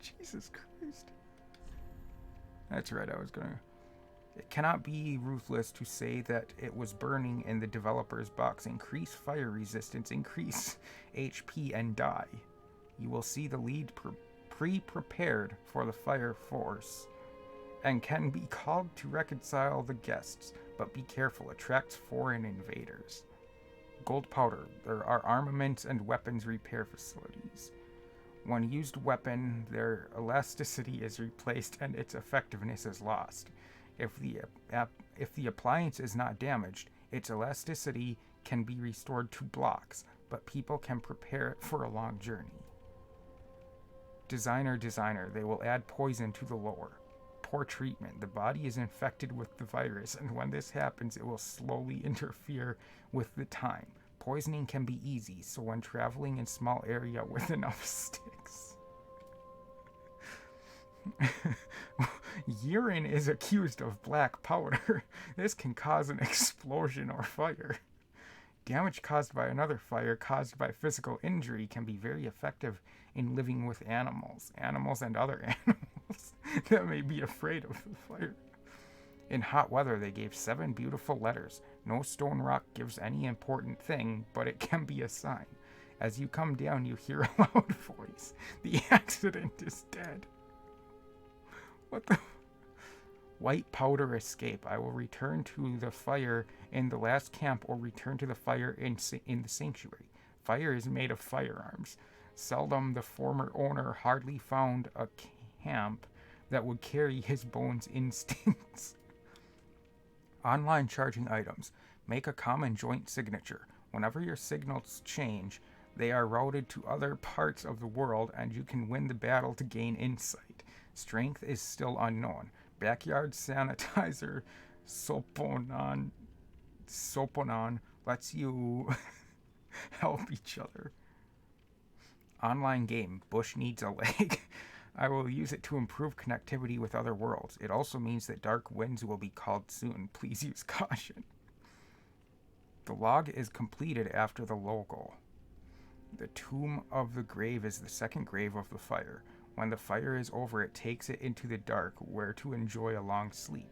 Jesus Christ. That's right, It cannot be ruthless to say that it was burning in the developer's box. Increase fire resistance, increase HP, and die. You will see the lead pre-prepared for the fire force and can be called to reconcile the guests, but be careful, attracts foreign invaders. Gold powder. There are armaments and weapons repair facilities. When used weapon, their elasticity is replaced and its effectiveness is lost. If the appliance is not damaged, its elasticity can be restored to blocks, but people can prepare it for a long journey. Designer. They will add poison to the lore. Poor treatment. The body is infected with the virus, and when this happens, it will slowly interfere with the time. Poisoning can be easy, so when traveling in small area with enough sticks. Urine is accused of black powder. This can cause an explosion or fire. Damage caused by another fire caused by physical injury can be very effective in living with animals and other animals that may be afraid of the fire. In hot weather, they gave 7 beautiful letters. No stone rock gives any important thing, but it can be a sign. As you come down, you hear a loud voice. The accident is dead. What the? White powder escape. I will return to the fire in the last camp or return to the fire in the sanctuary. Fire is made of firearms. Seldom the former owner hardly found a camp that would carry his bones instants. Online charging items. Make a common joint signature. Whenever your signals change, they are routed to other parts of the world and you can win the battle to gain insight. Strength is still unknown. Backyard sanitizer Soponon lets you help each other. Online game. Bush needs a leg. I will use it to improve connectivity with other worlds. It also means that dark winds will be called soon. Please use caution. The log is completed after the logo. The tomb of the grave is the second grave of the fire. When the fire is over, it takes it into the dark, where to enjoy a long sleep.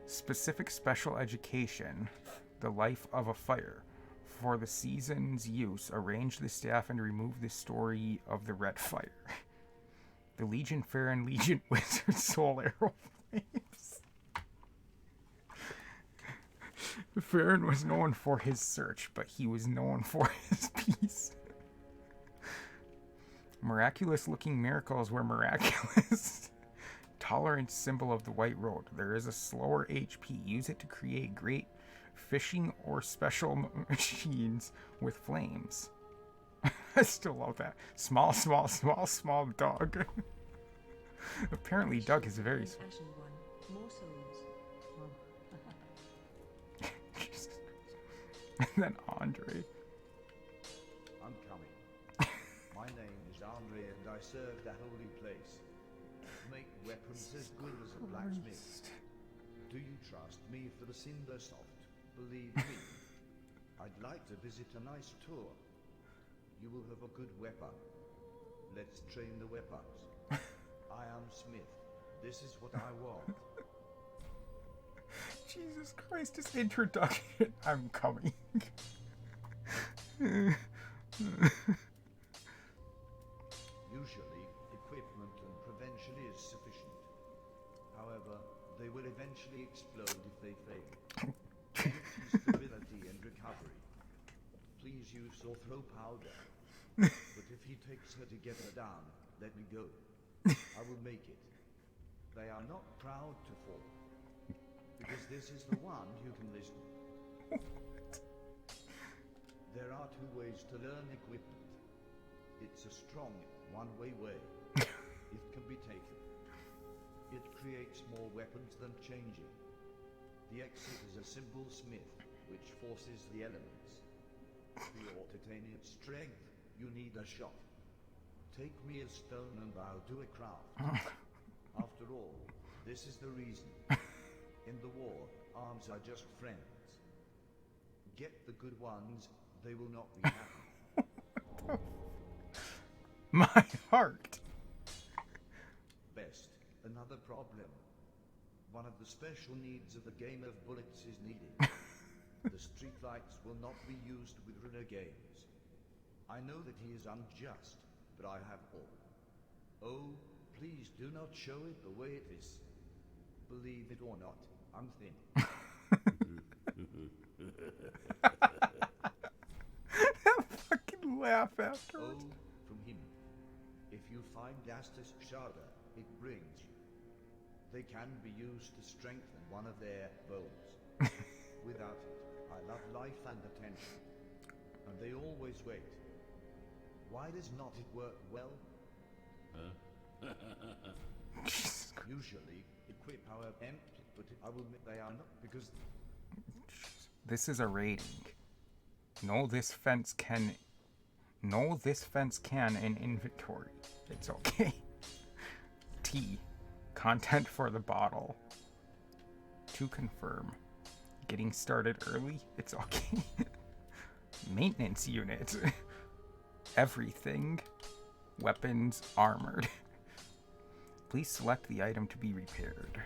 Specific special education. The life of a fire. For the season's use, arrange the staff and remove the story of the red fire. The Legion Fair and Legion Wizard Soul Arrow Flames. Farron was known for his search, but he was known for his peace. Miraculous-looking miracles were miraculous. Tolerance symbol of the White Road. There is a slower HP. Use it to create great fishing or special machines with flames. I still love that. Small dog. Apparently Doug is very small. And then Andre. I'm coming. My name is Andre and I serve the holy place. Make weapons as good as a blacksmith. Do you trust me for the cinder soft? Believe me. I'd like to visit a nice tour. You will have a good weapon. Let's train the weapons. I am Smith. This is what I want. Jesus Christ, this introduction. I'm coming. Usually, equipment and prevention is sufficient. However, they will eventually explode if they fail. Stability and recovery. Please use or throw powder. But if he takes her to get her down, let me go. I will make it. They are not proud to fall. Because this is the one who can listen. There are 2 ways to learn equipment. It's a strong, one-way way. It can be taken. It creates more weapons than changing. The exit is a simple smith, which forces the elements. For your titanium strength, you need a shot. Take me a stone and I'll do a craft. After all, this is the reason. In the war, arms are just friends. Get the good ones, they will not be happy. My heart. Best, another problem. One of the special needs of the game of bullets is needed. The streetlights will not be used with renegades. I know that he is unjust, but I have all. Oh, please do not show it the way it is. Believe it or not, I'm thin. Fucking laugh afterwards. Oh, from him. If you find Gastus Sharda, it brings you. They can be used to strengthen one of their bones. Without it, I love life and attention. And they always wait. Why does not it work well? Usually, equip our empty, but I will admit they are not because This is a rating. No, this fence can in inventory. It's okay. T. Content for the bottle. To confirm. Getting started early? It's okay. Maintenance unit. Everything. Weapons armored. Please select the item to be repaired.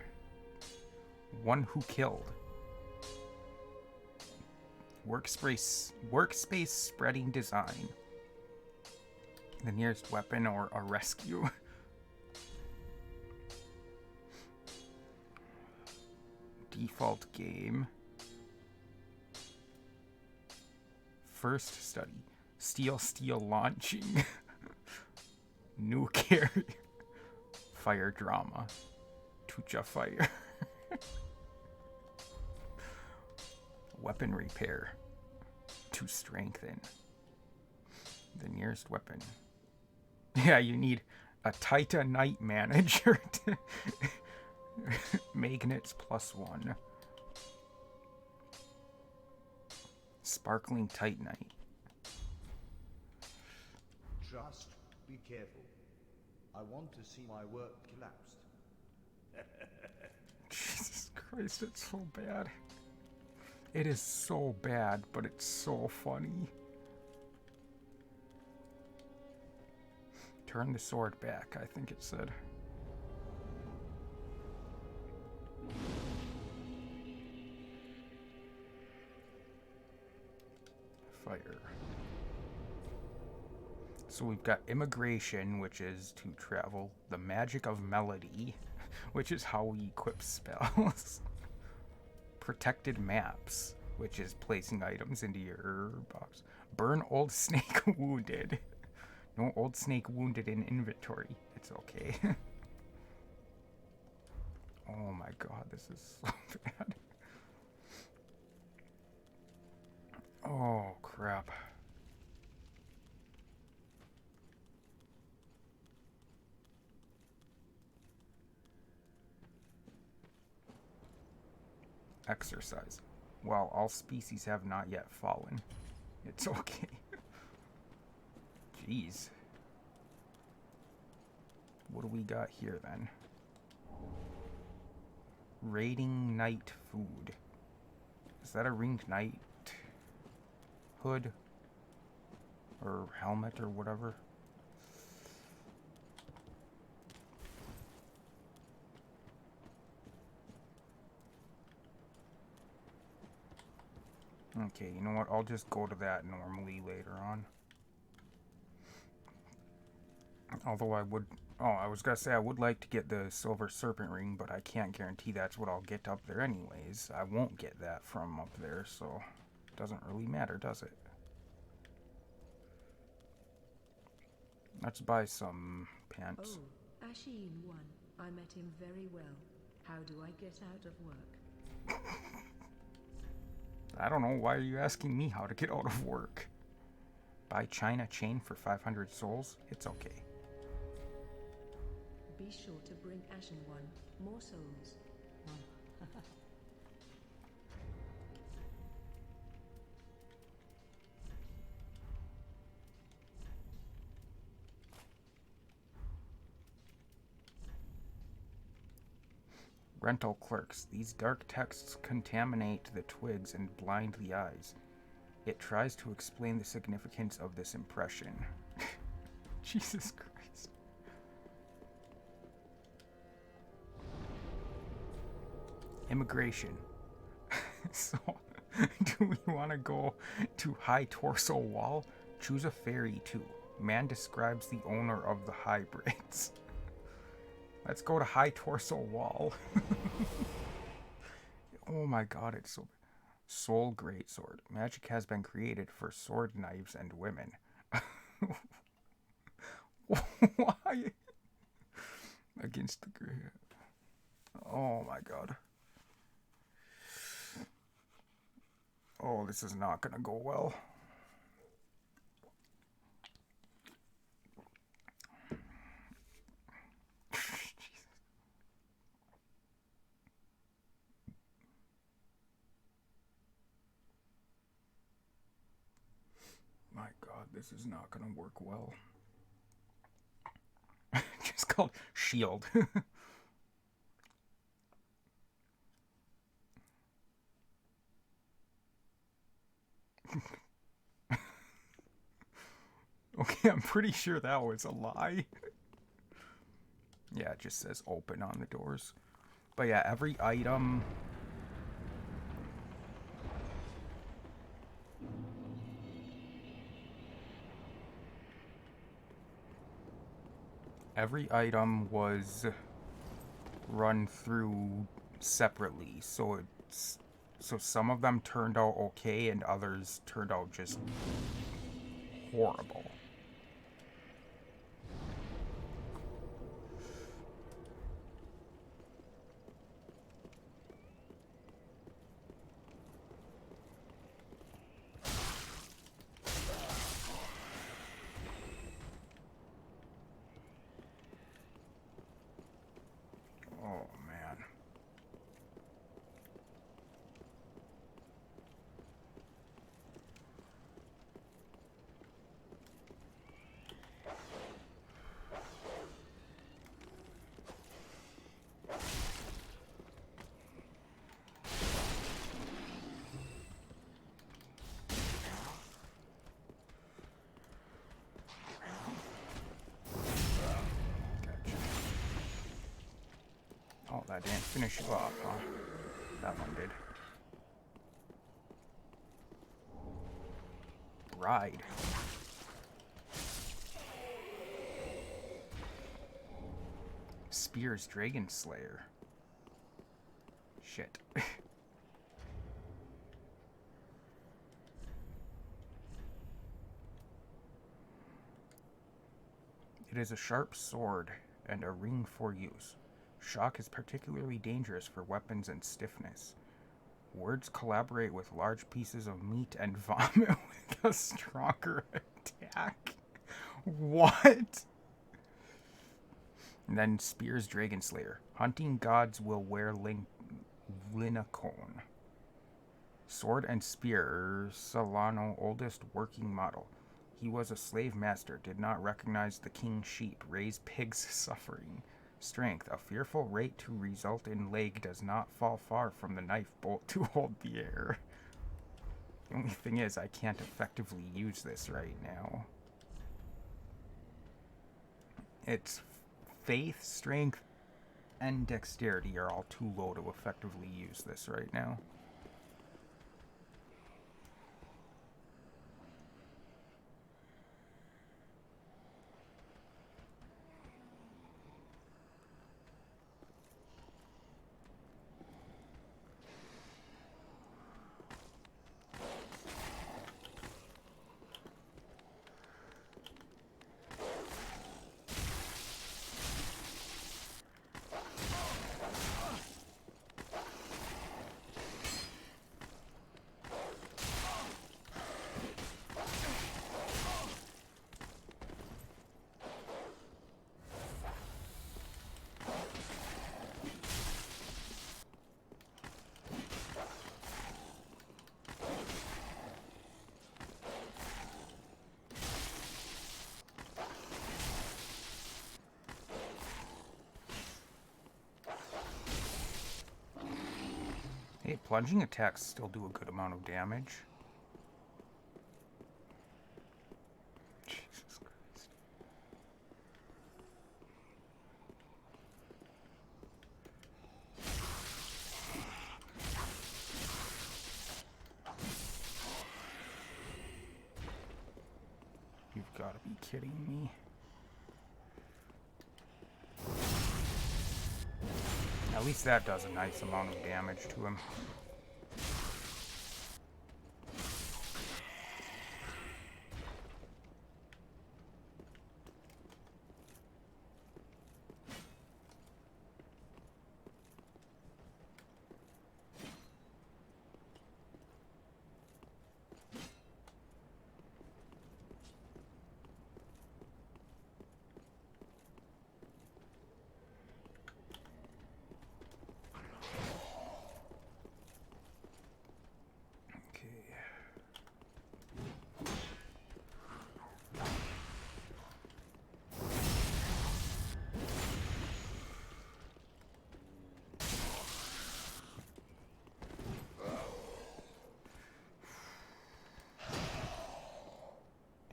One who killed. Workspace spreading design. The nearest weapon or a rescue. Default game. First study. Steel launching. New carrier. Fire drama. Tucha fire. Weapon repair. To strengthen. The nearest weapon. Yeah, you need a Titanite manager to magnets +1. Sparkling Titanite. trust, be careful. I want to see my work collapsed. Jesus Christ, it's so bad. It is so bad, but it's so funny. Turn the sword back, I think it said. Fire. So we've got immigration, which is to travel. The magic of melody, which is how we equip spells. Protected maps, which is placing items into your box. Burn old snake wounded. No old snake wounded in inventory. It's okay. Oh my god, this is so bad. Oh crap. Exercise. While all species have not yet fallen. It's okay. Jeez. What do we got here then? Raiding night food. Is that a ringed knight hood? Or helmet or whatever? Okay, you know what? I'll just go to that normally later on. Although I would... Oh, I was gonna say I would like to get the silver serpent ring, but I can't guarantee that's what I'll get up there anyways. I won't get that from up there, so... It doesn't really matter, does it? Let's buy some pants. Oh, Ashin one. I met him very well. How do I get out of work? I don't know, why are you asking me how to get out of work? Buy China chain for 500 souls? It's okay. Be sure to bring Ashen one. More souls. Rental clerks. These dark texts contaminate the twigs and blind the eyes. It tries to explain the significance of this impression. Jesus Christ. Immigration. So, do we want to go to High Torso Wall? Choose a ferry too. Man describes the owner of the hybrids. Let's go to high torso wall. Oh my god, it's so... Soul Greatsword. Magic has been created for sword knives and women. Why? Against the... Oh my god. Oh, this is not gonna go well. My god, this is not gonna work well. Just called shield. Okay, I'm pretty sure that was a lie. Yeah, it just says open on the doors. But yeah, every item... Every item was run through separately, so some of them turned out okay and others turned out just horrible. Oh man. Oh, that didn't finish you off, huh? That one did. Bride. Spears Dragon Slayer. Shit. It is a sharp sword and a ring for use. Shock is particularly dangerous for weapons and stiffness. Words collaborate with large pieces of meat and vomit with a stronger attack. What? And then Spears Dragon Slayer. Hunting gods will wear linacone. Sword and spear, Solano oldest working model. He was a slave master, did not recognize the king's sheep, raised pigs suffering. Strength, a fearful rate to result in leg does not fall far from the knife bolt to hold the air. The only thing is, I can't effectively use this right now. Its faith, strength, and dexterity are all too low to effectively use this right now. Hey, plunging attacks still do a good amount of damage. Jesus Christ. You've got to be kidding me? At least that does a nice amount of damage to him.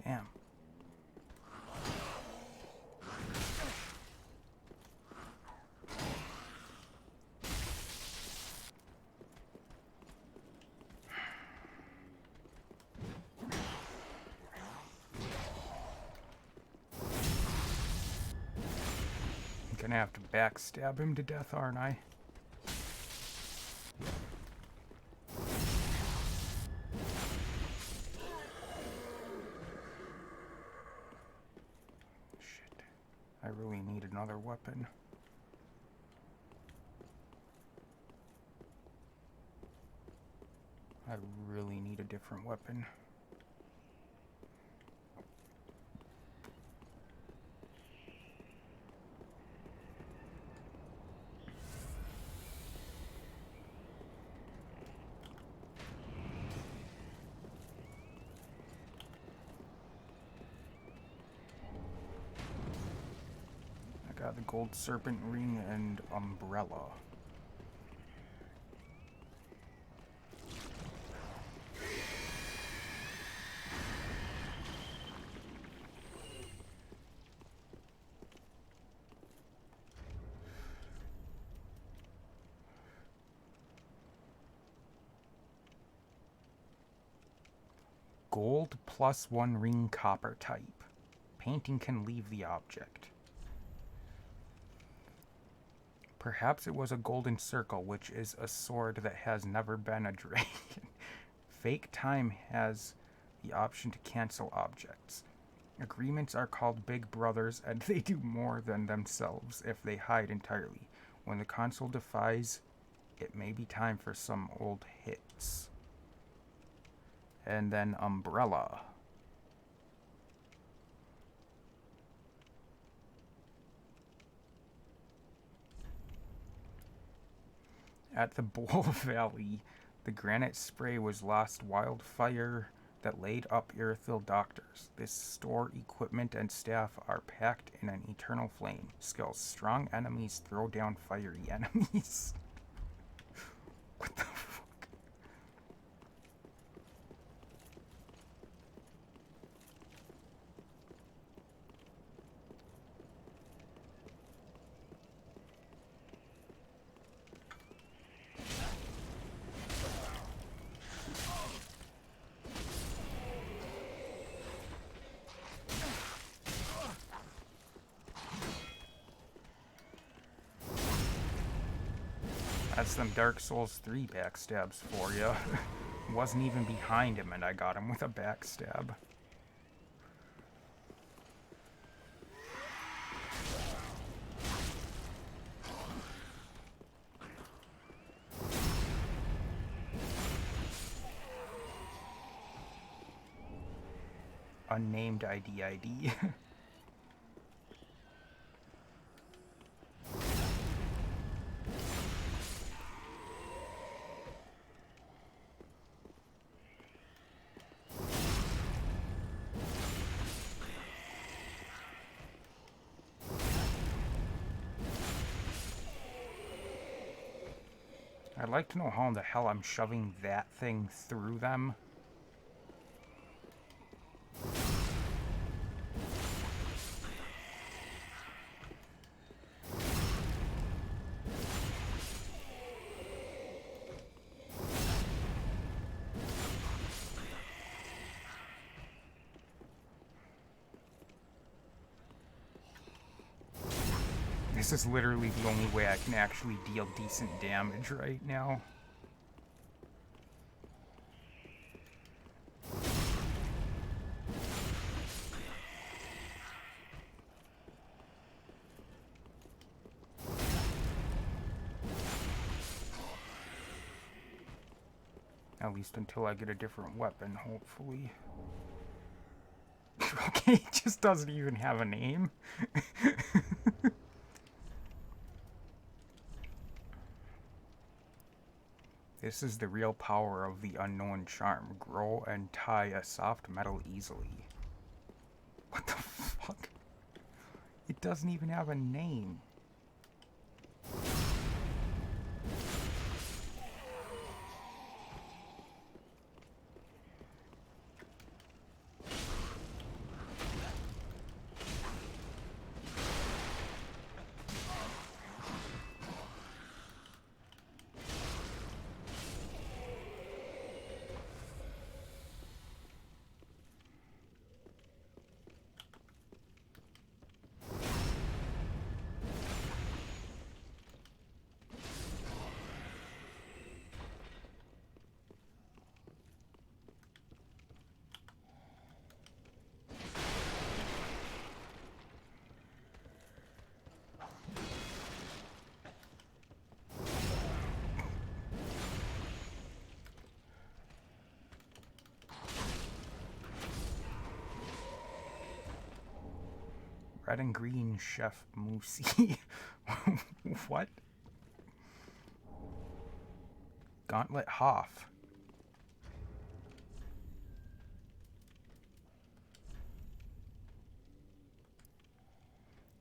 Damn. I'm gonna have to backstab him to death, aren't I? I really need another weapon. I really need a different weapon. Got the gold serpent ring and umbrella. Gold +1 ring copper type. Painting can leave the object. Perhaps it was a golden circle, which is a sword that has never been a dragon. Fake time has the option to cancel objects. Agreements are called big brothers, and they do more than themselves if they hide entirely. When the console defies, it may be time for some old hits. And then umbrella. At the Bowl Valley, the granite spray was lost wildfire that laid up Irithyll doctors. This store equipment and staff are packed in an eternal flame. Skills: strong enemies throw down fiery enemies. What the fuck? That's them Dark Souls 3 backstabs for ya. Wasn't even behind him and I got him with a backstab. Unnamed ID. I'd like to know how in the hell I'm shoving that thing through them. This is literally the only way I can actually deal decent damage right now. At least until I get a different weapon, hopefully. Okay, it just doesn't even have a name. This is the real power of the unknown charm. Grow and tie a soft metal easily. What the fuck? It doesn't even have a name. Red and green chef Moosey. What? Gauntlet Hoff.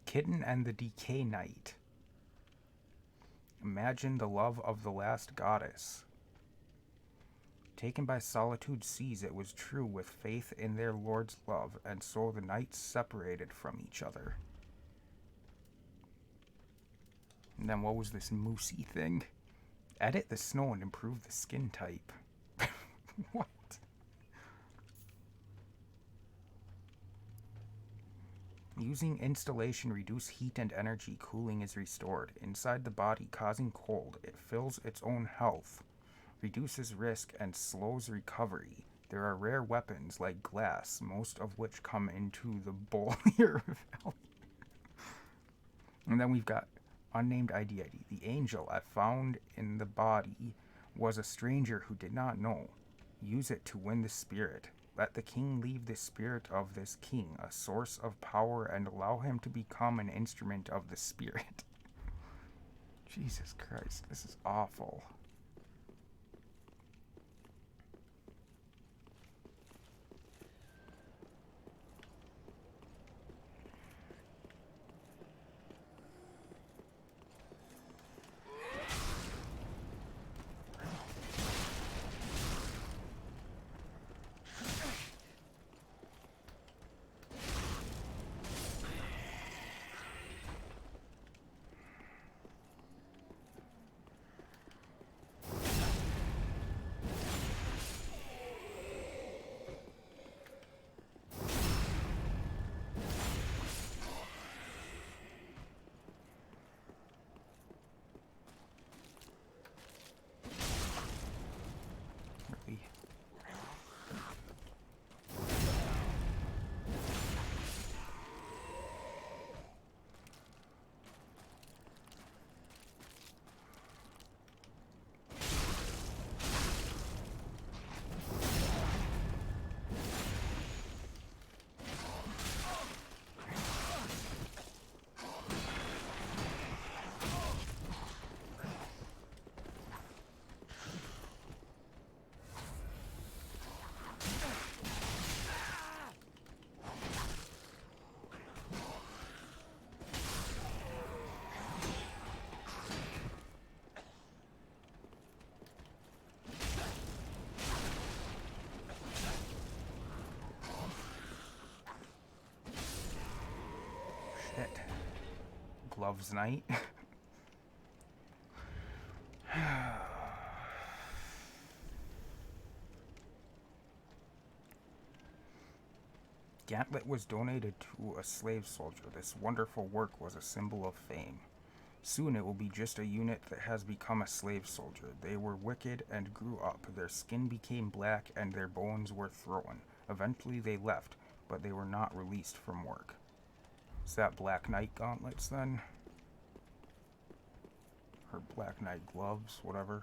Kitten and the Decay Knight. Imagine the love of the last goddess. Taken by Solitude's seas, it was true with faith in their lord's love, and so the knights separated from each other. And then what was this Moosey thing? Edit the snow and improve the skin type. What? Using installation, reduce heat and energy. Cooling is restored. Inside the body, causing cold. It fills its own health. Reduces risk and slows recovery. There are rare weapons like glass, most of which come into the Bollier Valley. And then we've got unnamed ID. The angel I found in the body was a stranger who did not know. Use it to win the spirit. Let the king leave the spirit of this king, a source of power, and allow him to become an instrument of the spirit. Jesus Christ, this is awful. Gloves Night. Gauntlet was donated to a slave soldier. This wonderful work was a symbol of fame. Soon it will be just a unit that has become a slave soldier. They were wicked and grew up. Their skin became black and their bones were thrown. Eventually they left, but they were not released from work. Is that Black Knight gauntlets then? Or Black Knight gloves, whatever.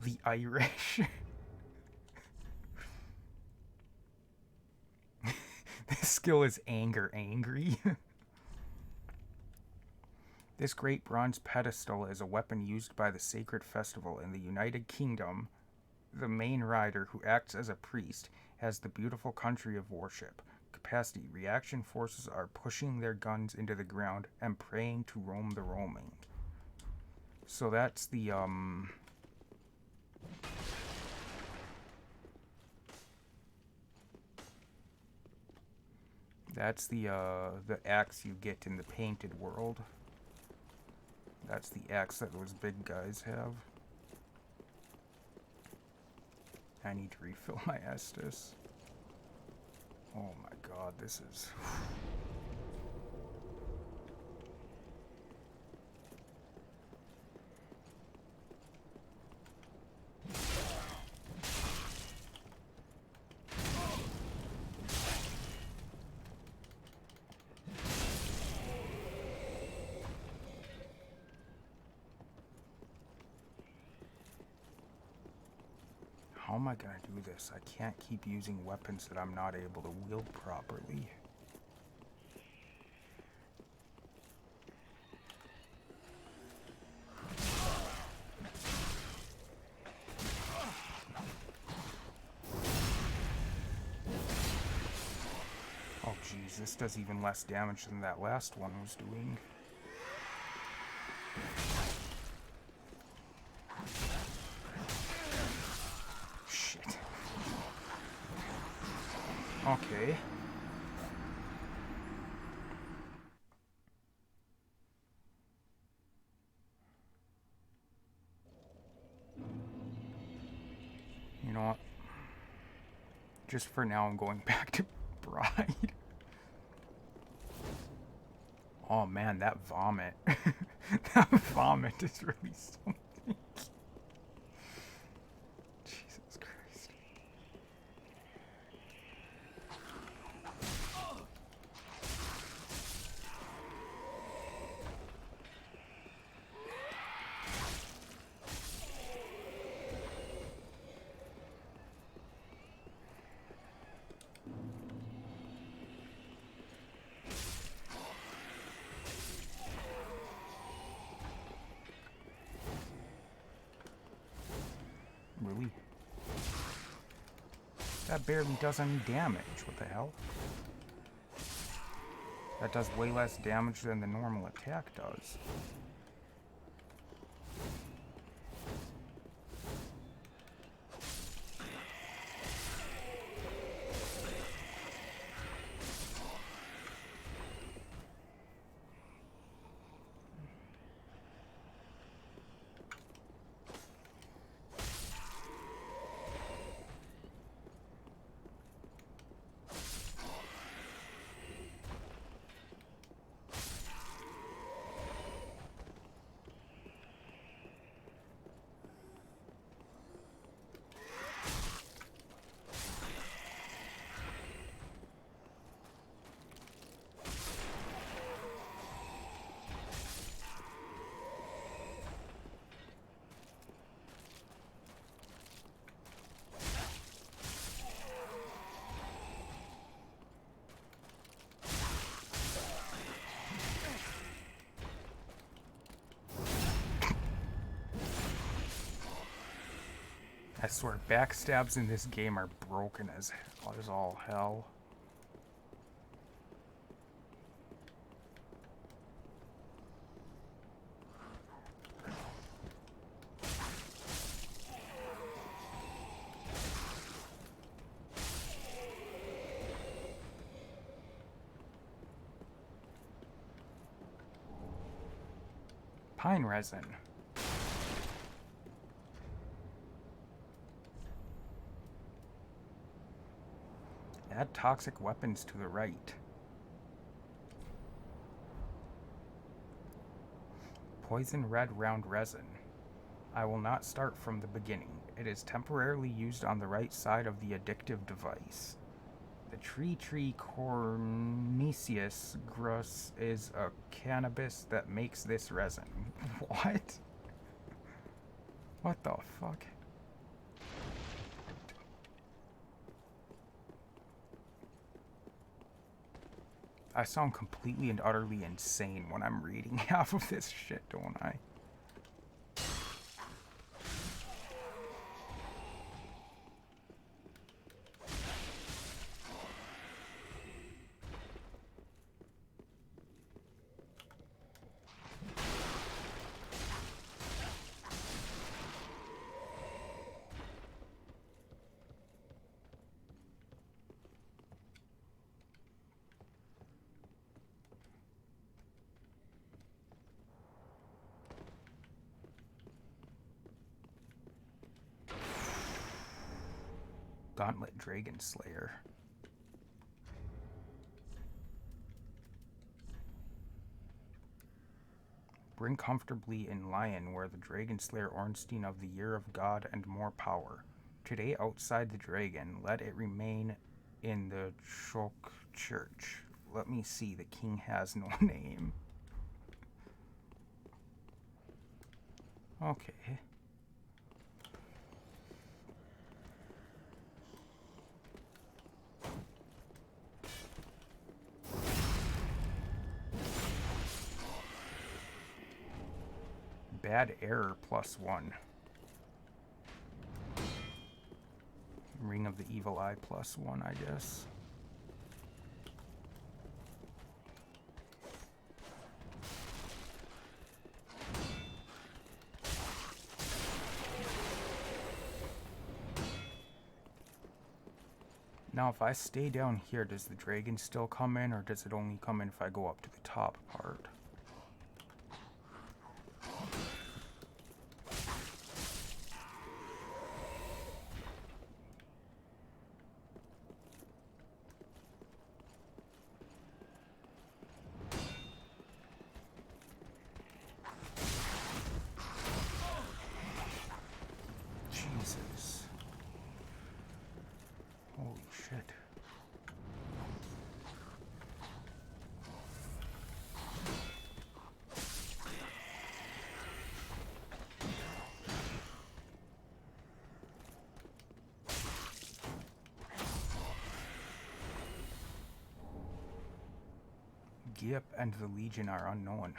The Irish. This skill is anger angry. This great bronze pedestal is a weapon used by the Sacred Festival in the United Kingdom. The main rider, who acts as a priest, has the beautiful country of worship. Capacity. Reaction forces are pushing their guns into the ground and praying to roam the roaming. So that's the, that's the axe you get in the painted world. That's the axe that those big guys have. I need to refill my Estus. Oh my god, this is... How am I gonna do this? I can't keep using weapons that I'm not able to wield properly. Oh jeez, this does even less damage than that last one was doing. Okay. You know what? Just for now, I'm going back to Bride. Oh man, that vomit. That vomit is really something. Jesus Christ. Really? That barely does any damage. What the hell? That does way less damage than the normal attack does. I swear, backstabs in this game are broken as all hell. Pine resin. Add toxic weapons to the right. Poison red round resin. I will not start from the beginning. It is temporarily used on the right side of the addictive device. The tree corniceus grus is a cannabis that makes this resin. What? What the fuck? I sound completely and utterly insane when I'm reading half of this shit, don't I? Gauntlet Dragon Slayer. Bring comfortably in Lion, where the Dragon Slayer Ornstein of the Year of God and more power. Today outside the dragon, let it remain in the Chok Church. Let me see, the king has no name. Okay. Bad error +1. Ring of the Evil Eye +1, I guess. Now if I stay down here, does the dragon still come in, or does it only come in if I go up to the top part? Jesus. Holy shit. Gip and the Legion are unknown.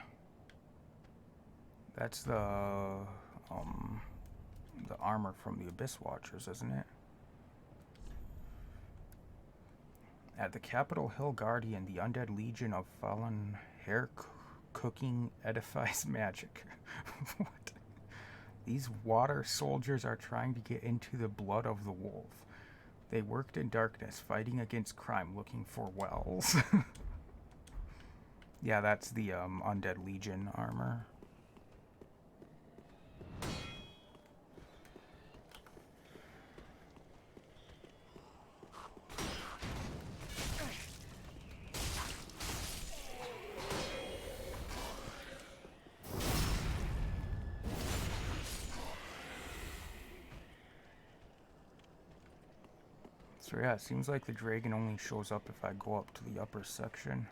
That's the armor from the Abyss Watchers, isn't it? At the Capitol Hill Guardian, the Undead Legion of Fallen Hair Cooking edifies magic. What? These water soldiers are trying to get into the blood of the wolf. They worked in darkness, fighting against crime, looking for wells. Yeah, that's the Undead Legion armor. So yeah, it seems like the dragon only shows up if I go up to the upper section.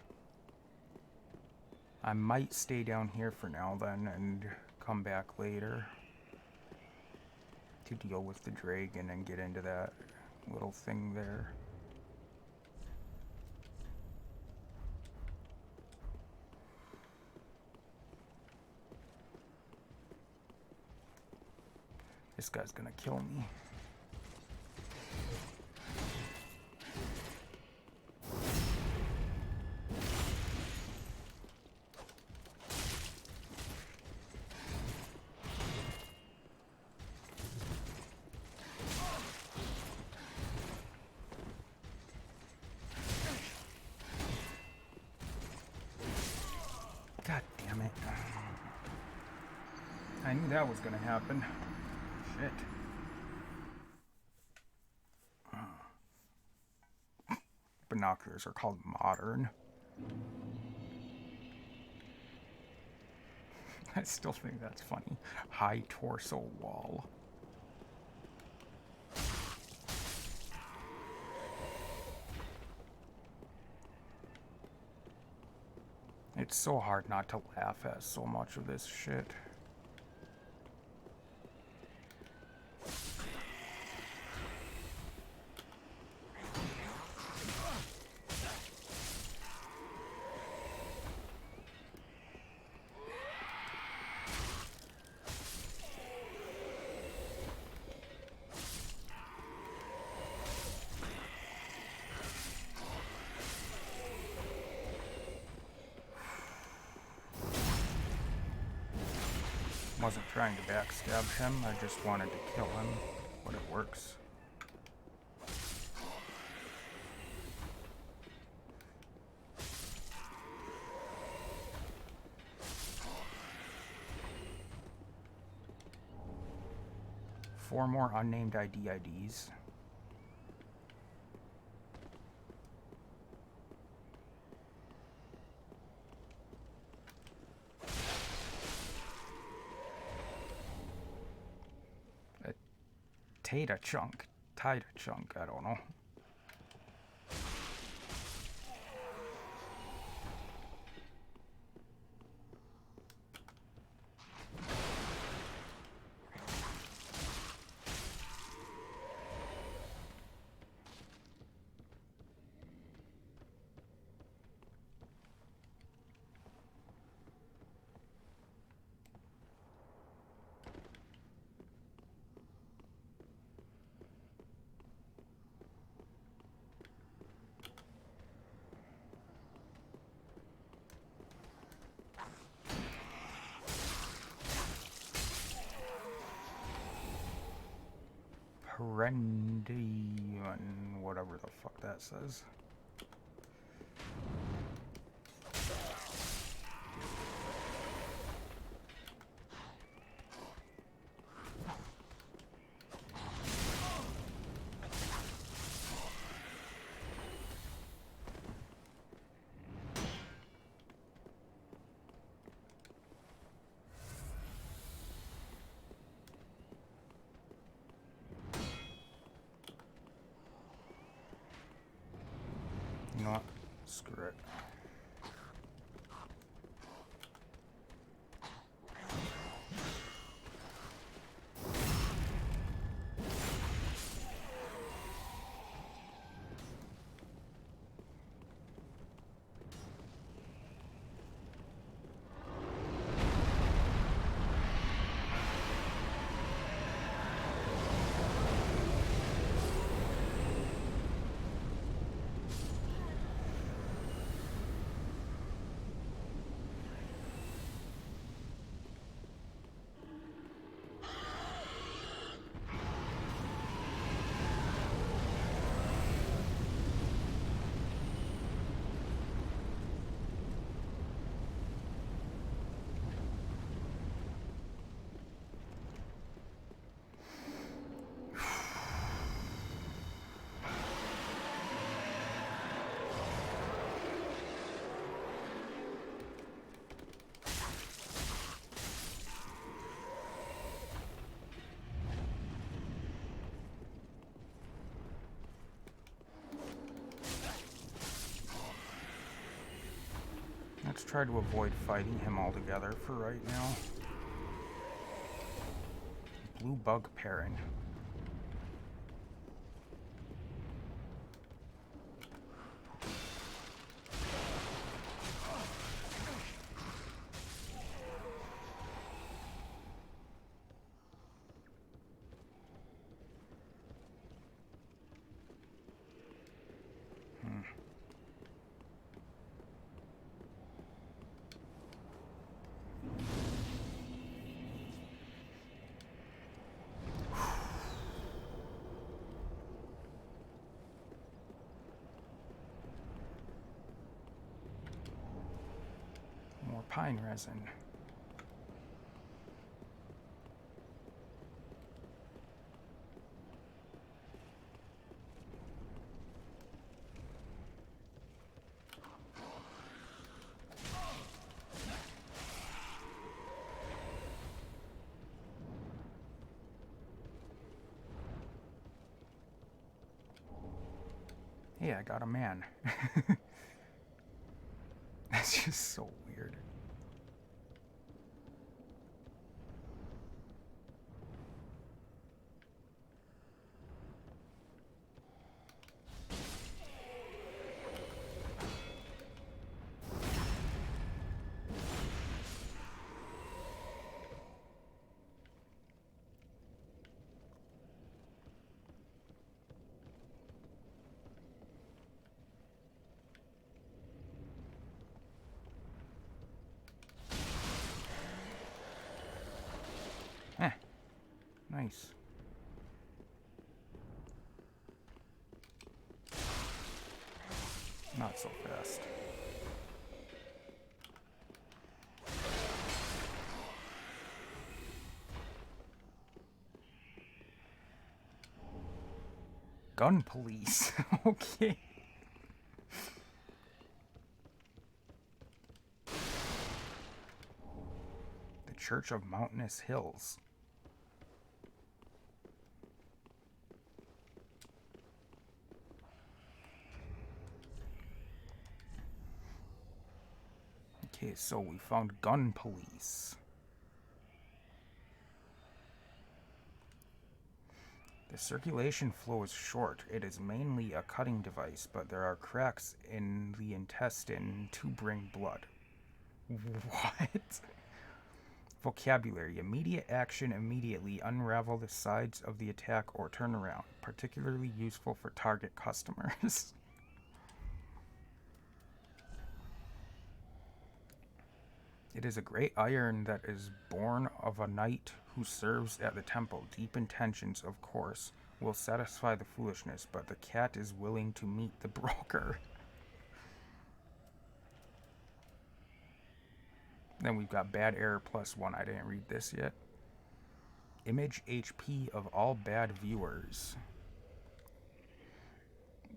I might stay down here for now then and come back later to deal with the dragon and get into that little thing there. This guy's gonna kill me. God damn it. I knew that was gonna happen. Shit. binoculars are called modern. I still think that's funny. High torso wall. It's so hard not to laugh at so much of this shit. Wasn't trying to backstab him, I just wanted to kill him, but it works. Four more unnamed IDs. Tata chunk, I don't know. Whatever the fuck that says. You know what? Screw it. Let's try to avoid fighting him altogether for right now. Blue bug parent. More pine resin. Hey, I got a man. That's just so weird. Nice. Not so fast. Gun police. Okay. The Church of Mountainous Hills. Okay, so we found gun police. The circulation flow is short. It is mainly a cutting device, but there are cracks in the intestine to bring blood. What? Vocabulary. Immediate action. Immediately unravel the sides of the attack or turn around. Particularly useful for target customers. It is a great iron that is born of a knight who serves at the temple. Deep intentions, of course, will satisfy the foolishness, but the cat is willing to meet the broker. Then we've got bad error +1. I didn't read this yet. Image HP of all bad viewers.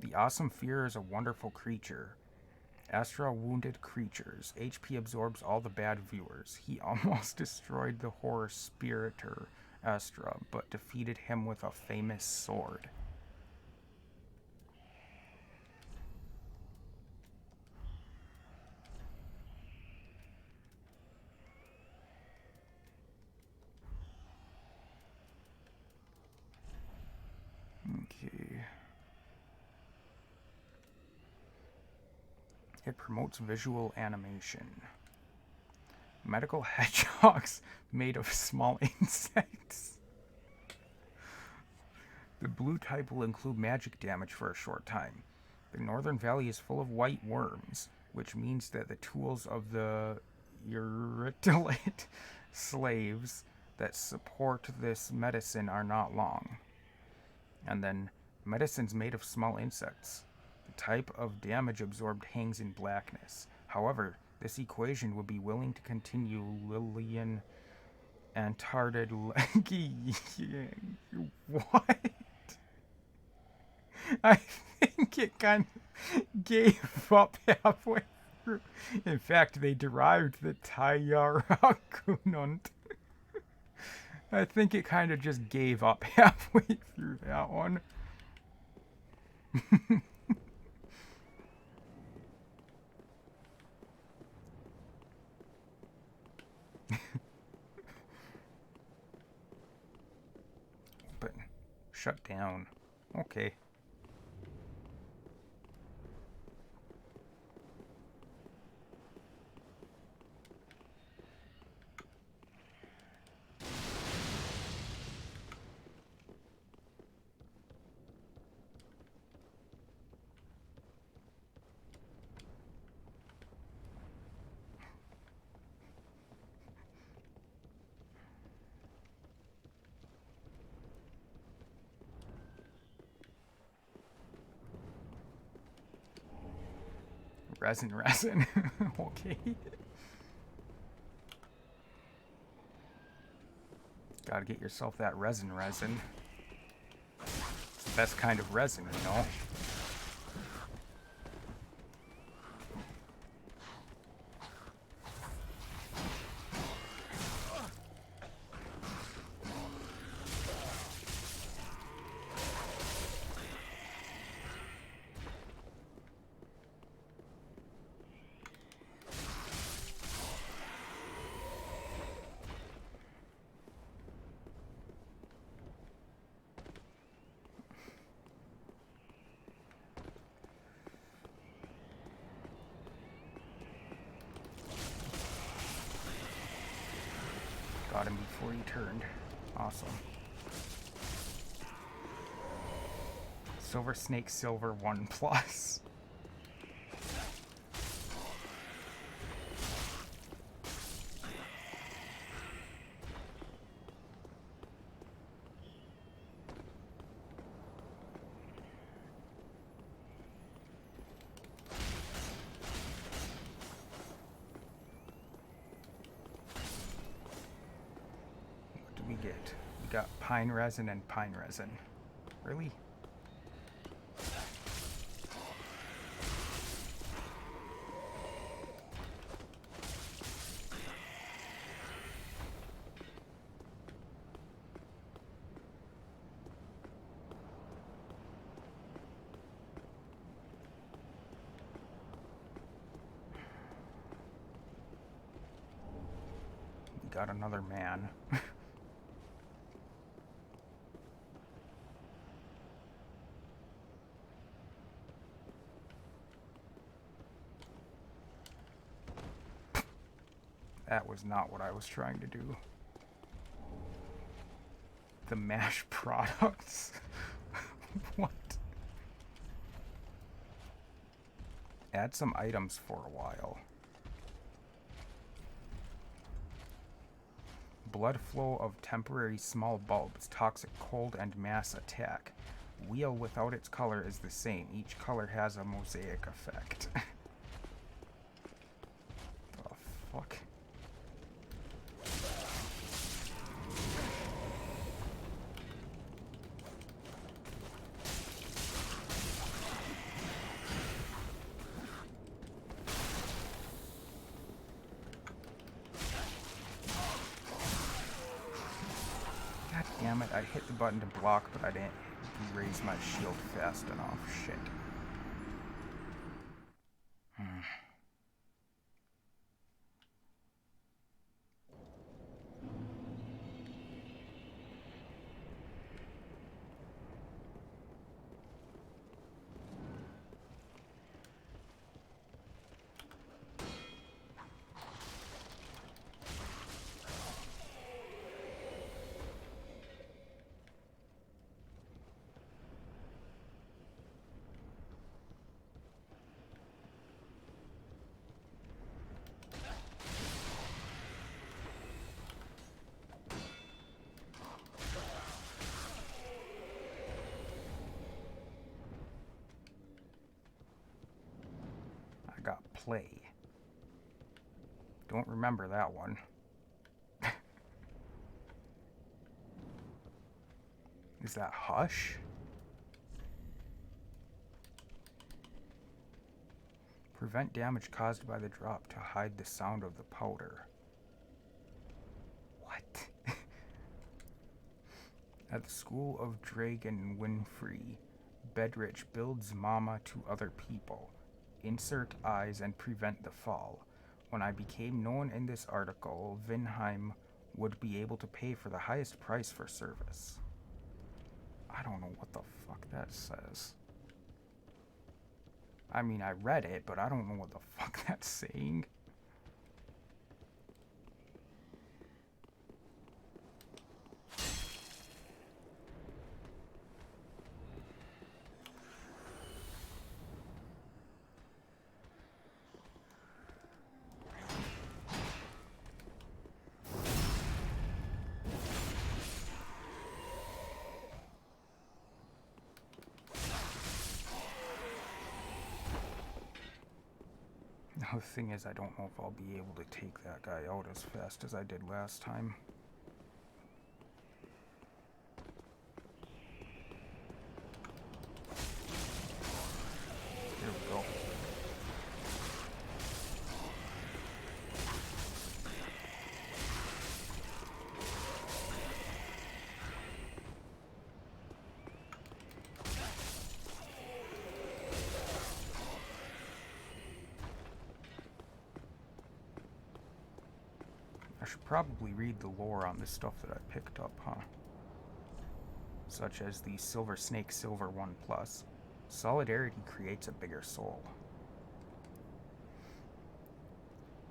The awesome fear is a wonderful creature. Astra wounded creatures. HP absorbs all the bad viewers. He almost destroyed the horror spiriter Astra, but defeated him with a famous sword. Okay. It promotes visual animation. Medical hedgehogs made of small insects. The blue type will include magic damage for a short time. The Northern Valley is full of white worms, which means that the tools of the Eurytilate slaves that support this medicine are not long. And then, medicine's made of small insects. The type of damage absorbed hangs in blackness. However, this equation would be willing to continue Lillian Antarded What? I think it kind of gave up halfway through. In fact, they derived the Tyarakunant. I think it kind of just gave up halfway through that one. But shut down. Okay. Resin. Okay. Gotta get yourself that resin. It's the best kind of resin, you know? returned. Awesome. Silver Snake Silver 1 Plus. What do we get? We got pine resin and pine resin. Really? Got another man. That was not what I was trying to do. The MASH products? What? Add some items for a while. Blood flow of temporary small bulbs, toxic cold and mass attack. Wheel without its color is the same. Each color has a mosaic effect. The fuck? Damn it, I hit the button to block, but I didn't raise my shield fast enough. Shit. Got play. Don't remember that one. Is that Hush? Prevent damage caused by the drop to hide the sound of the powder. What? At the school of Dragon Winfrey, Bedrich builds mama to other people. Insert eyes and prevent the fall. When I became known in this article, Vinheim would be able to pay for the highest price for service. I don't know what the fuck that says. I mean, I read it, but I don't know what the fuck that's saying. The thing is, I don't know if I'll be able to take that guy out as fast as I did last time. Here we go. I should probably read the lore on the stuff that I picked up, huh? Such as the Silver Snake Silver 1 Plus. Solidarity creates a bigger soul.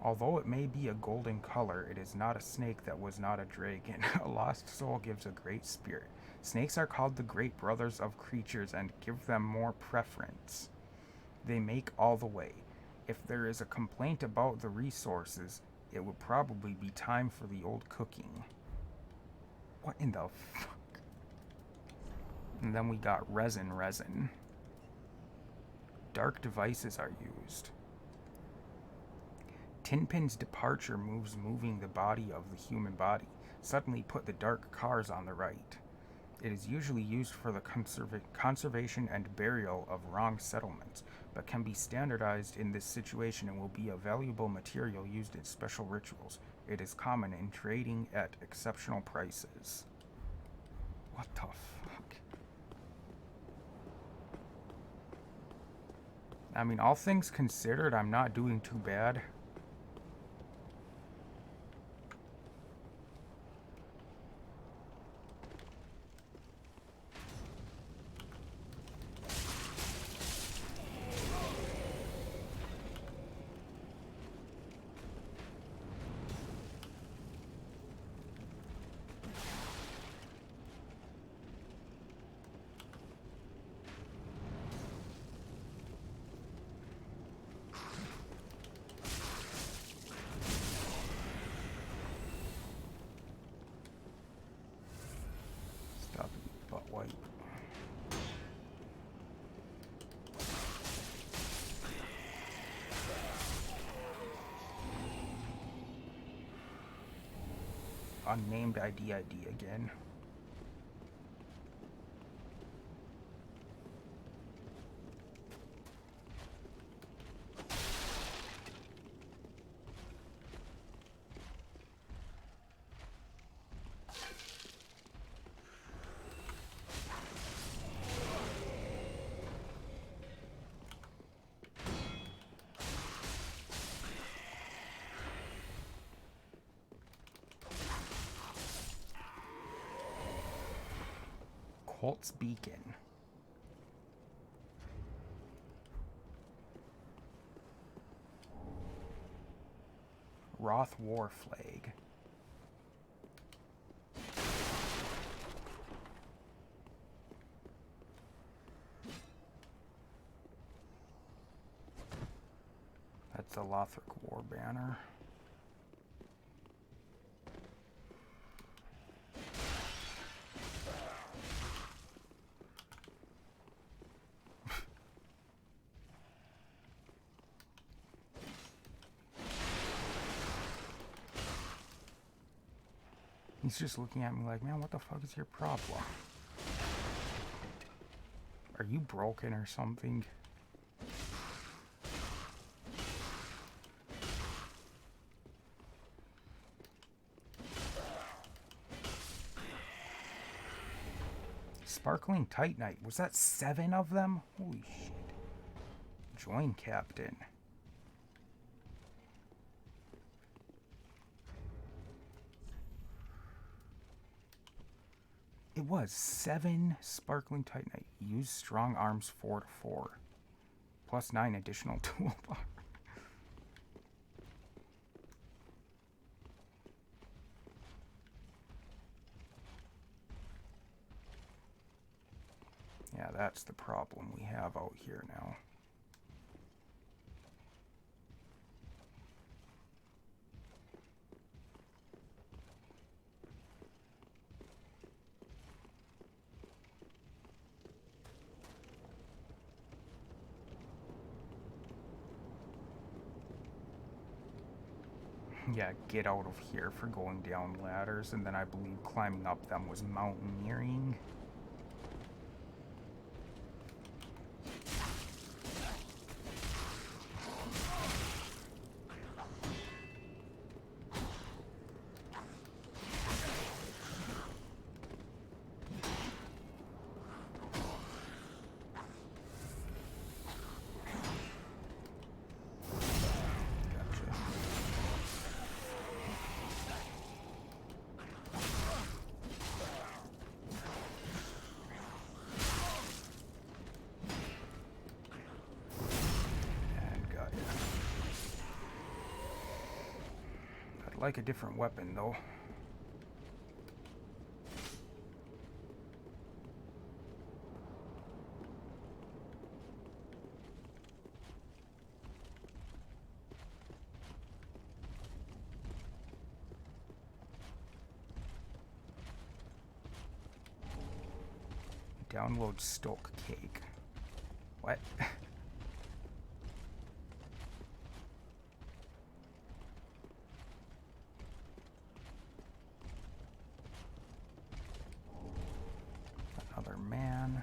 Although it may be a golden color, it is not a snake that was not a dragon. A lost soul gives a great spirit. Snakes are called the great brothers of creatures and give them more preference. They make all the way. If there is a complaint about the resources, it would probably be time for the old cooking. What in the fuck? And then we got resin. Dark devices are used. Tinpin's departure moves moving the body of the human body. Suddenly put the dark cars on the right. It is usually used for the conservation and burial of wrong settlements, but can be standardized in this situation and will be a valuable material used in special rituals. It is common in trading at exceptional prices. What the fuck? I mean, all things considered, I'm not doing too bad. Stop it, butt wipe. Unnamed ID again. Colt's Beacon. Roth War Flag. That's the Lothric War Banner. He's just looking at me like, man, what the fuck is your problem? Are you broken or something? Sparkling Titanite. Was that 7 of them? Holy shit. Join Captain. It was 7 Sparkling Titanite. Use Strong Arms 4/4. Plus 9 additional toolbar. Yeah, that's the problem we have out here now. Yeah, get out of here for going down ladders, and then I believe climbing up them was mountaineering. like a different weapon, though. Download Stoke Cake. What? Another man.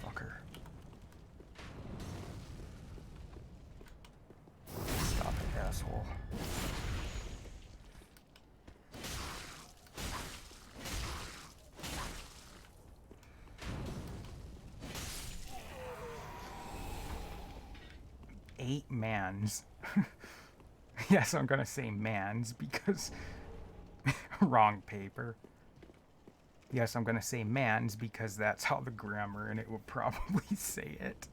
Fucker. Stop it, asshole. Eight mans. Yes, I'm gonna say mans because wrong paper. Yes, I'm gonna say mans because that's how the grammar in it would probably say it.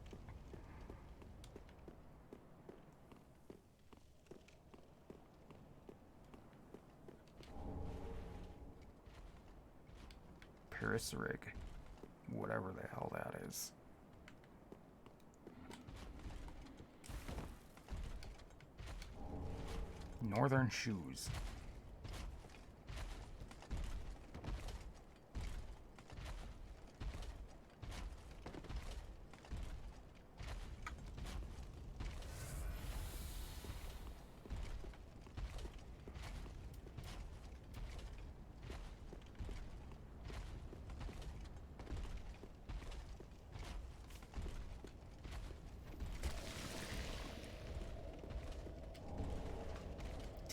Parisrig. Whatever the hell that is. Northern shoes.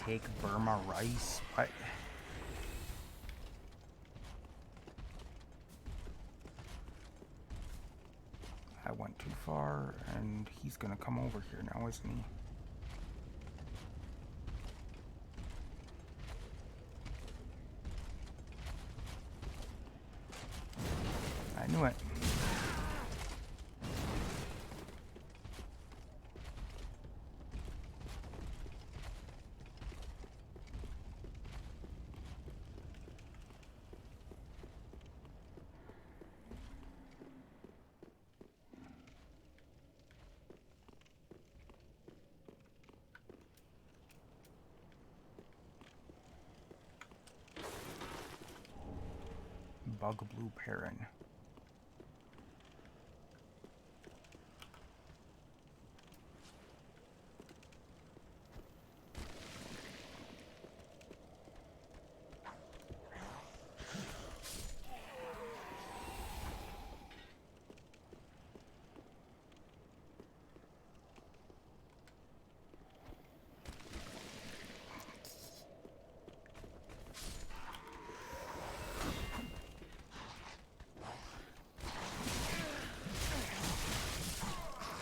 Take Burma rice. What? I went too far, and he's gonna come over here now, isn't he? I knew it. Bug blue Perrin.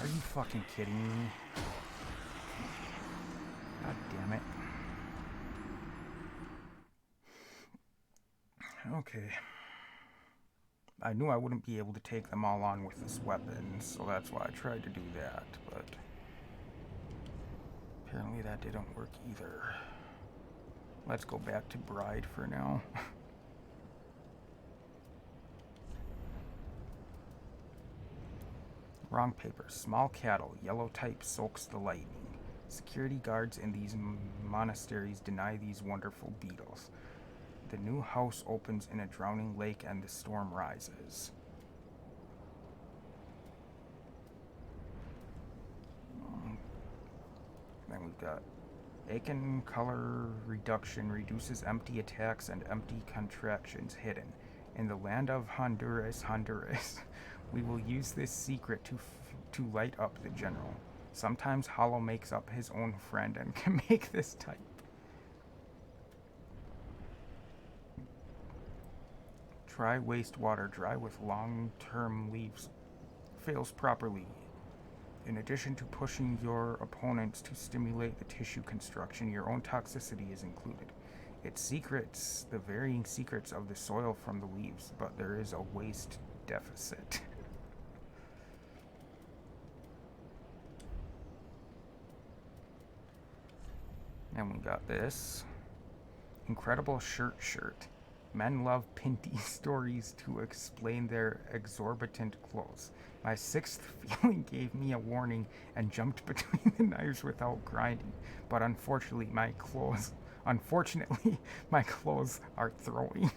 Are you fucking kidding me? God damn it. Okay. I knew I wouldn't be able to take them all on with this weapon, so that's why I tried to do that, but apparently that didn't work either. Let's go back to Bride for now. Wrong paper. Small cattle. Yellow type soaks the lightning. Security guards in these monasteries deny these wonderful beetles. The new house opens in a drowning lake and the storm rises. got Aiken color reduction reduces empty attacks and empty contractions hidden. In the land of Honduras, we will use this secret to light up the general. Sometimes Hollow makes up his own friend and can make this type. Try wastewater dry with long-term leaves. Fails properly. In addition to pushing your opponents to stimulate the tissue construction, your own toxicity is included. It secrets the varying secrets of the soil from the leaves, but there is a waste deficit. And we got this. Incredible shirt. Men love pinty stories to explain their exorbitant clothes. My sixth feeling gave me a warning and jumped between the knives without grinding, but unfortunately my clothes are throwing.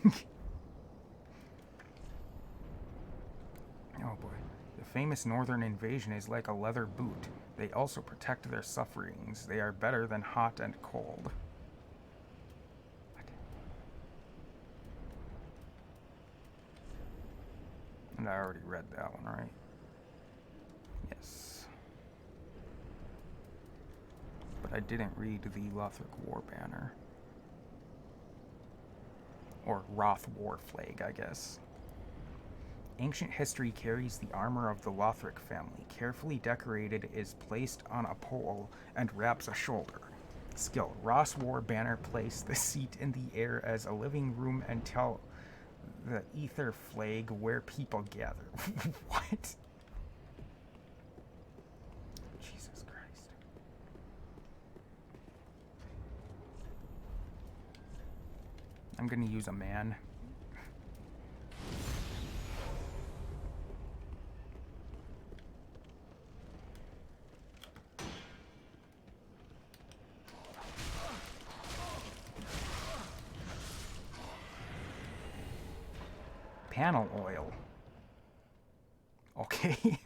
Oh boy. The famous northern invasion is like a leather boot. They also protect their sufferings. They are better than hot and cold. And I already read that one, right? Yes. But I didn't read the Lothric War Banner. Or Roth War Flag, I guess. Ancient history carries the armor of the Lothric family. Carefully decorated, is placed on a pole and wraps a shoulder. Skill. Ross War Banner place the seat in the air as a living room and tell the ether flag where people gather. What? Jesus Christ. I'm gonna use a man. Panel oil. Okay.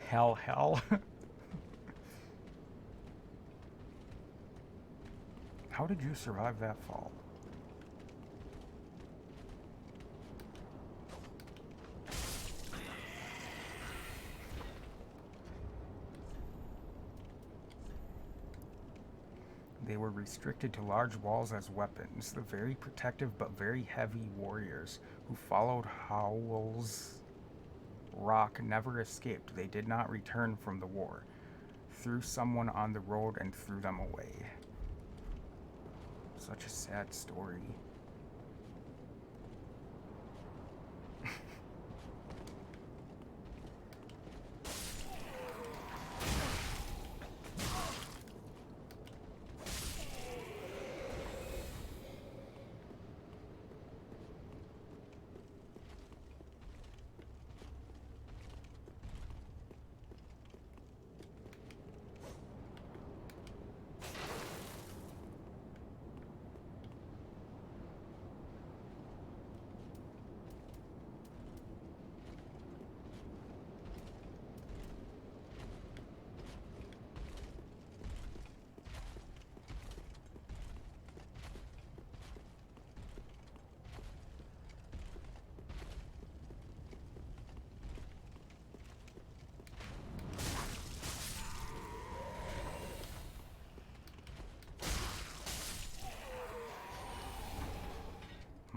Hell. How did you survive that fall? They were restricted to large walls as weapons. The very protective but very heavy warriors who followed Howell's rock never escaped. They did not return from the war. Threw someone on the road and threw them away. Such a sad story.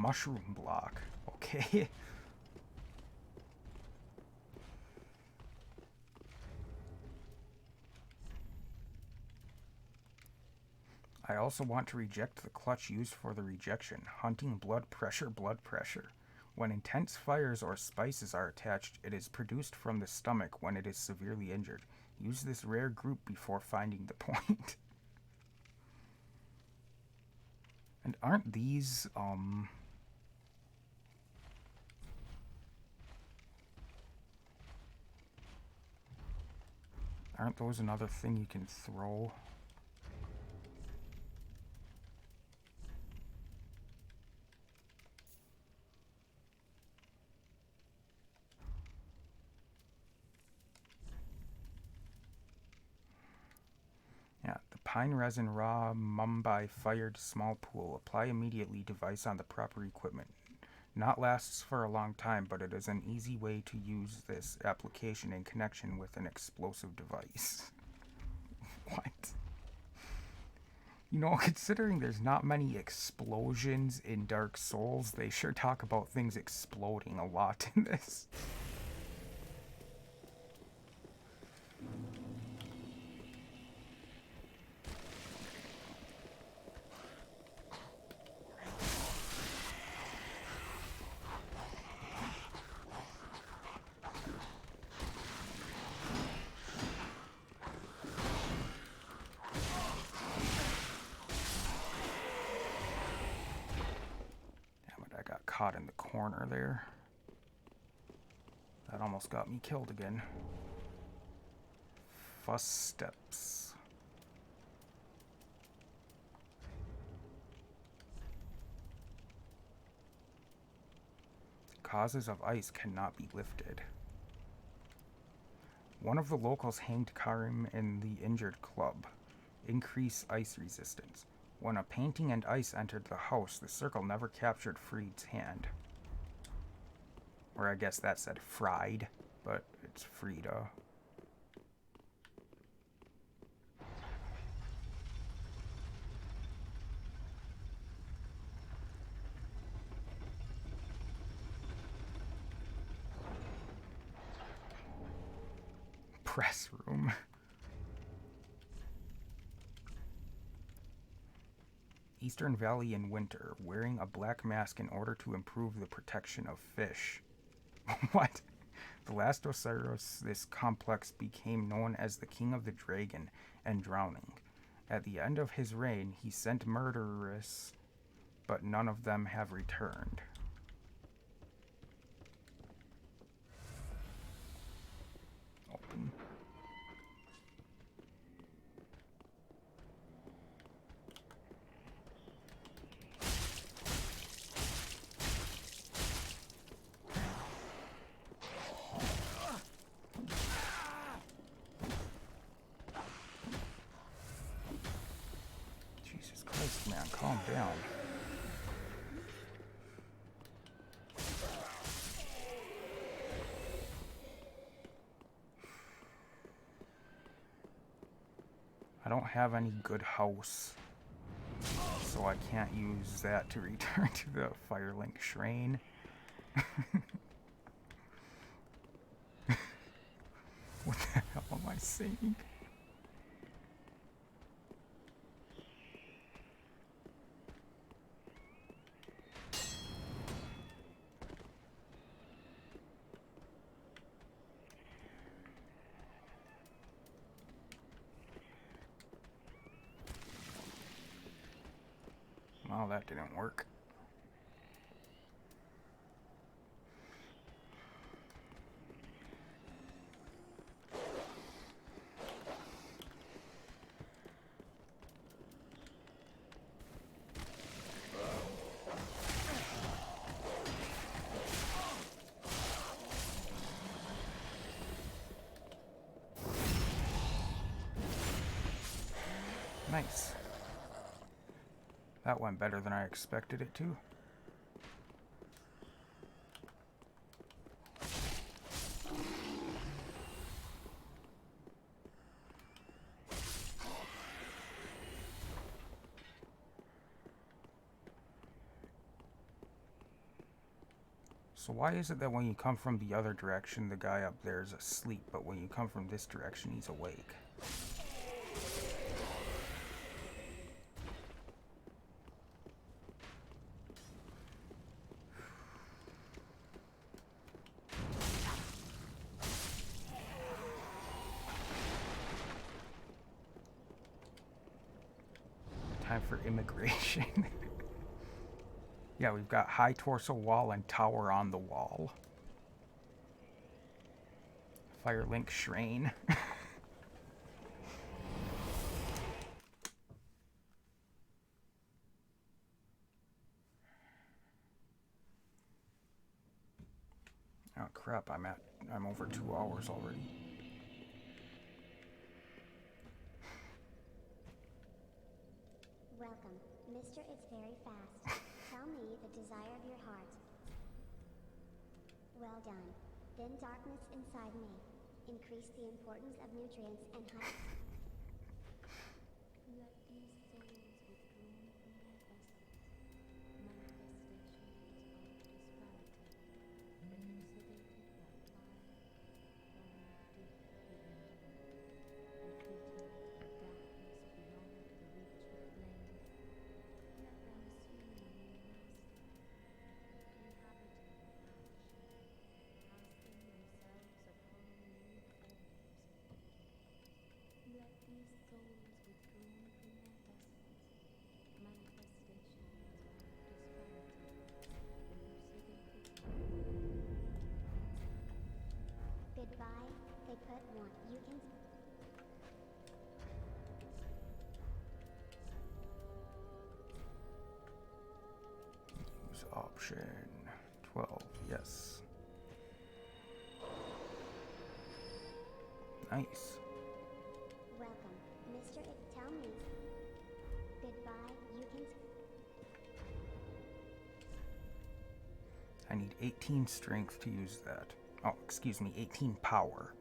mushroom block. Okay. I also want to reject the clutch used for the rejection. Hunting blood pressure, blood pressure. When intense fires or spices are attached, it is produced from the stomach when it is severely injured. Use this rare group before finding the point. And aren't these, aren't those another thing you can throw? Yeah, the pine resin raw Mumbai fired small pool. Apply immediately. Device on the proper equipment. Not lasts for a long time, but it is an easy way to use this application in connection with an explosive device. What? You know, considering there's not many explosions in Dark Souls, they sure talk about things exploding a lot in this. Caught in the corner there. That almost got me killed again. Fuss steps. Causes of ice cannot be lifted. One of the locals hanged Karim in the injured club. Increase ice resistance. When a painting and ice entered the house, the circle never captured Freed's hand. Or I guess that said fried, but it's Frida. Press room. Eastern Valley in winter, wearing a black mask in order to improve the protection of fish. What? The last Osiris, this complex became known as the King of the Dragon and Drowning. At the end of his reign, he sent murderers, but none of them have returned. Open. Man, calm down. I don't have any good house, so I can't use that to return to the Firelink Shrine. What the hell am I saying? Well, that didn't work. Nice. That went better than I expected it to. So why is it that when you come from the other direction, the guy up there is asleep, but when you come from this direction, he's awake? Time for immigration. Yeah, we've got high torso wall and tower on the wall. Firelink Shrine. Oh crap, I'm over 2 hours already. Welcome, Mr. It's very fast. Tell me the desire of your heart. Well done. Then darkness inside me. Increase the importance of nutrients and height. Let these souls withdrawn from their vessels, manifestations of disparity, elucidated by fire from deep within them, defeating the darkness beyond the reach of flame. Let them assume a new master, inhabiting the ash, casting themselves upon new forms. Let these souls withdrawn from their vessels, manifestations of disparity, elucidated by Goodbye. They put one. You can. Use option 12, yes. Nice. Welcome, Mr. It. Tell me. Goodbye. You can. I need 18 strength to use that. Oh, excuse me, 18 power.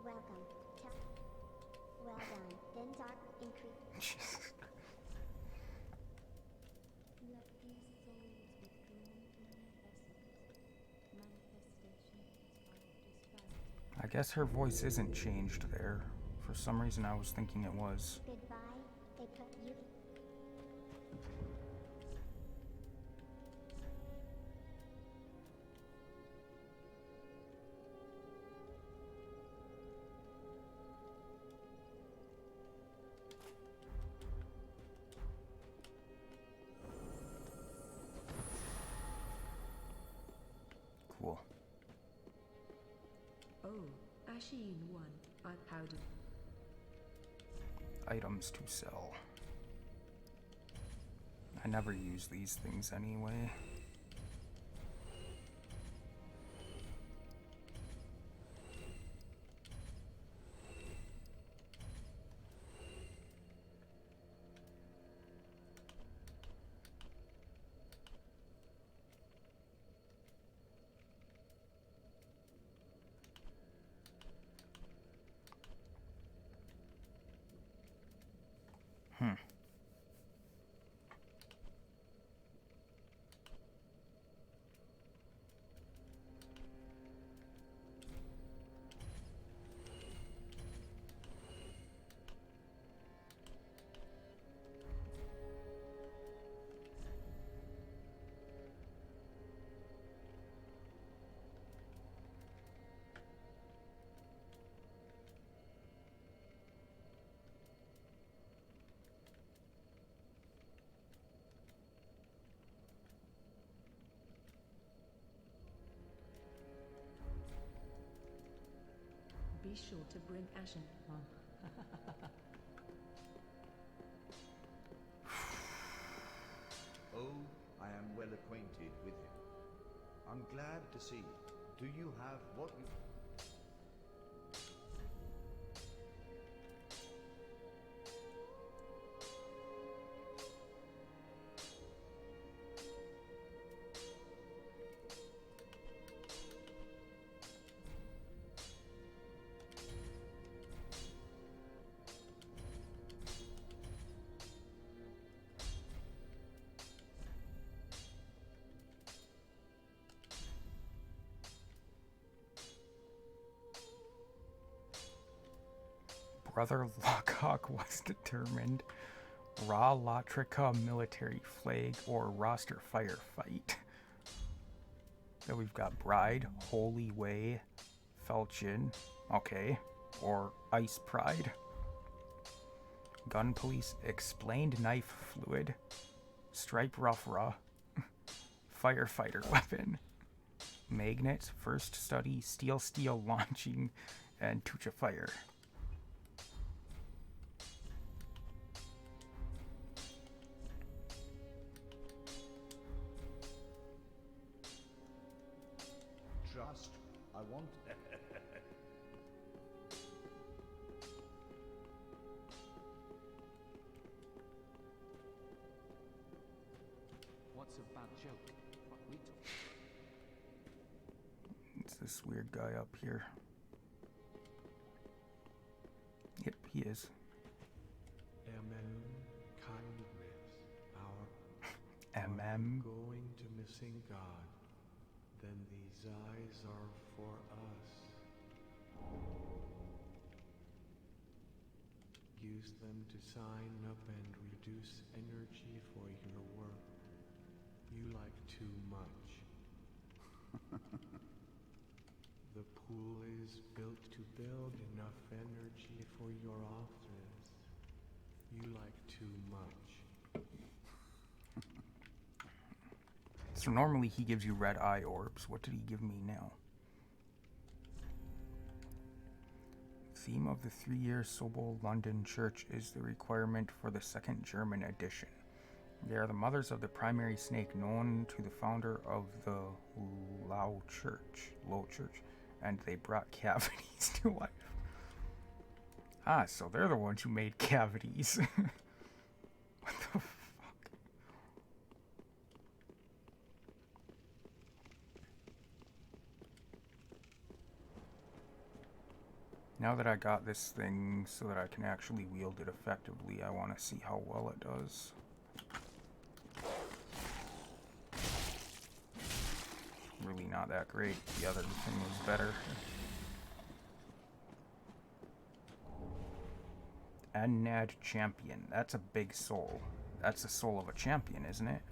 Welcome. Well done. Then dark increase. let these souls withdrawn from their vessels, manifestations of disparity. I guess her voice isn't changed there. For some reason I was thinking it was. Goodbye. They put you. Cool. Oh, Ashin 1. I powdered. Items to sell. I never use these things anyway. Be sure to bring Ashin. Oh, I am well acquainted with him. I'm glad to see you. Do you have what you... Brother Lockhawk was determined. Raw Latrica military flag or roster firefight. Then we've got Bride, Holy Way, Felchin, okay, or Ice Pride. Gun Police, Explained Knife Fluid, Stripe Rough Raw, Firefighter Weapon, Magnets, First Study, Steel Launching, and Tucha Fire. Trust. I want... What's a bad joke? What we talk. It's this weird guy up here. Yep, he is. kindness, our MM. going to missing God, then these eyes are for us. Use them to sign up and reduce energy for your work. You like too much. The pool is built to build enough energy for your office. You like too much. So normally he gives you red eye orbs. What did he give me now? Theme of the 3-year Sobol London Church is the requirement for the second German edition. They are the mothers of the primary snake known to the founder of the Low Church, and they brought cavities to life. Ah, so they're the ones who made cavities. What the fuck? Now that I got this thing so that I can actually wield it effectively, I want to see how well it does. Really not that great. The other thing was better. Annad Champion. That's a big soul. That's the soul of a champion, isn't it?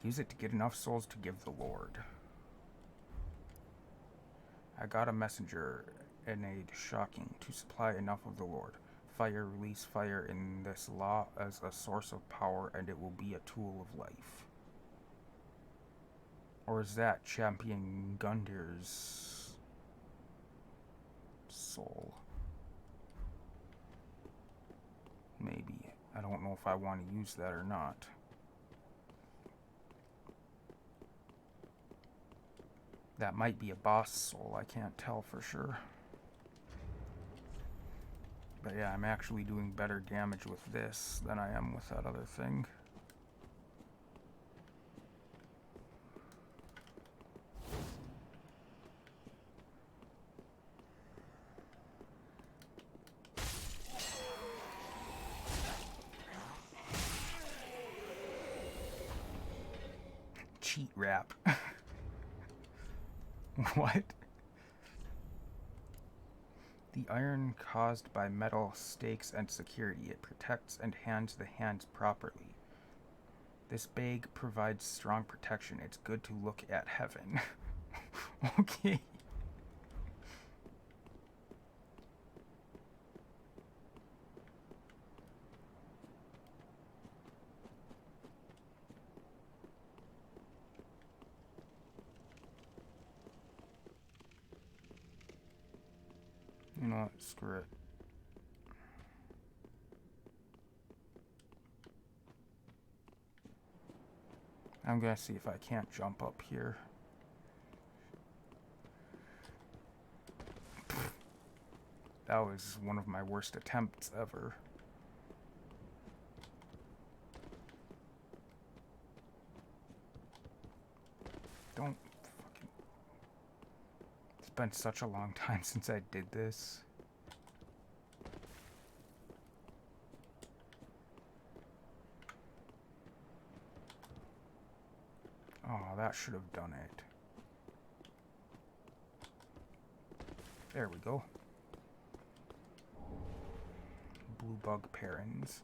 Use it to get enough souls to give the Lord. I got a messenger in aid shocking to supply enough of the Lord. Fire, release fire in this law as a source of power, and it will be a tool of life. Or is that Champion Gundir's soul? Maybe. I don't know if I want to use that or not. That might be a boss soul, I can't tell for sure. But yeah, I'm actually doing better damage with this than I am with that other thing. Cheat rap. What? The iron caused by metal stakes and security. It protects and hands the hands properly. This bag provides strong protection. It's good to look at heaven. Okay. You know what? Screw it. I'm gonna see if I can't jump up here. That was one of my worst attempts ever. Don't fucking... It's been such a long time since I did this. Oh, that should have done it. There we go. Blue bug parents.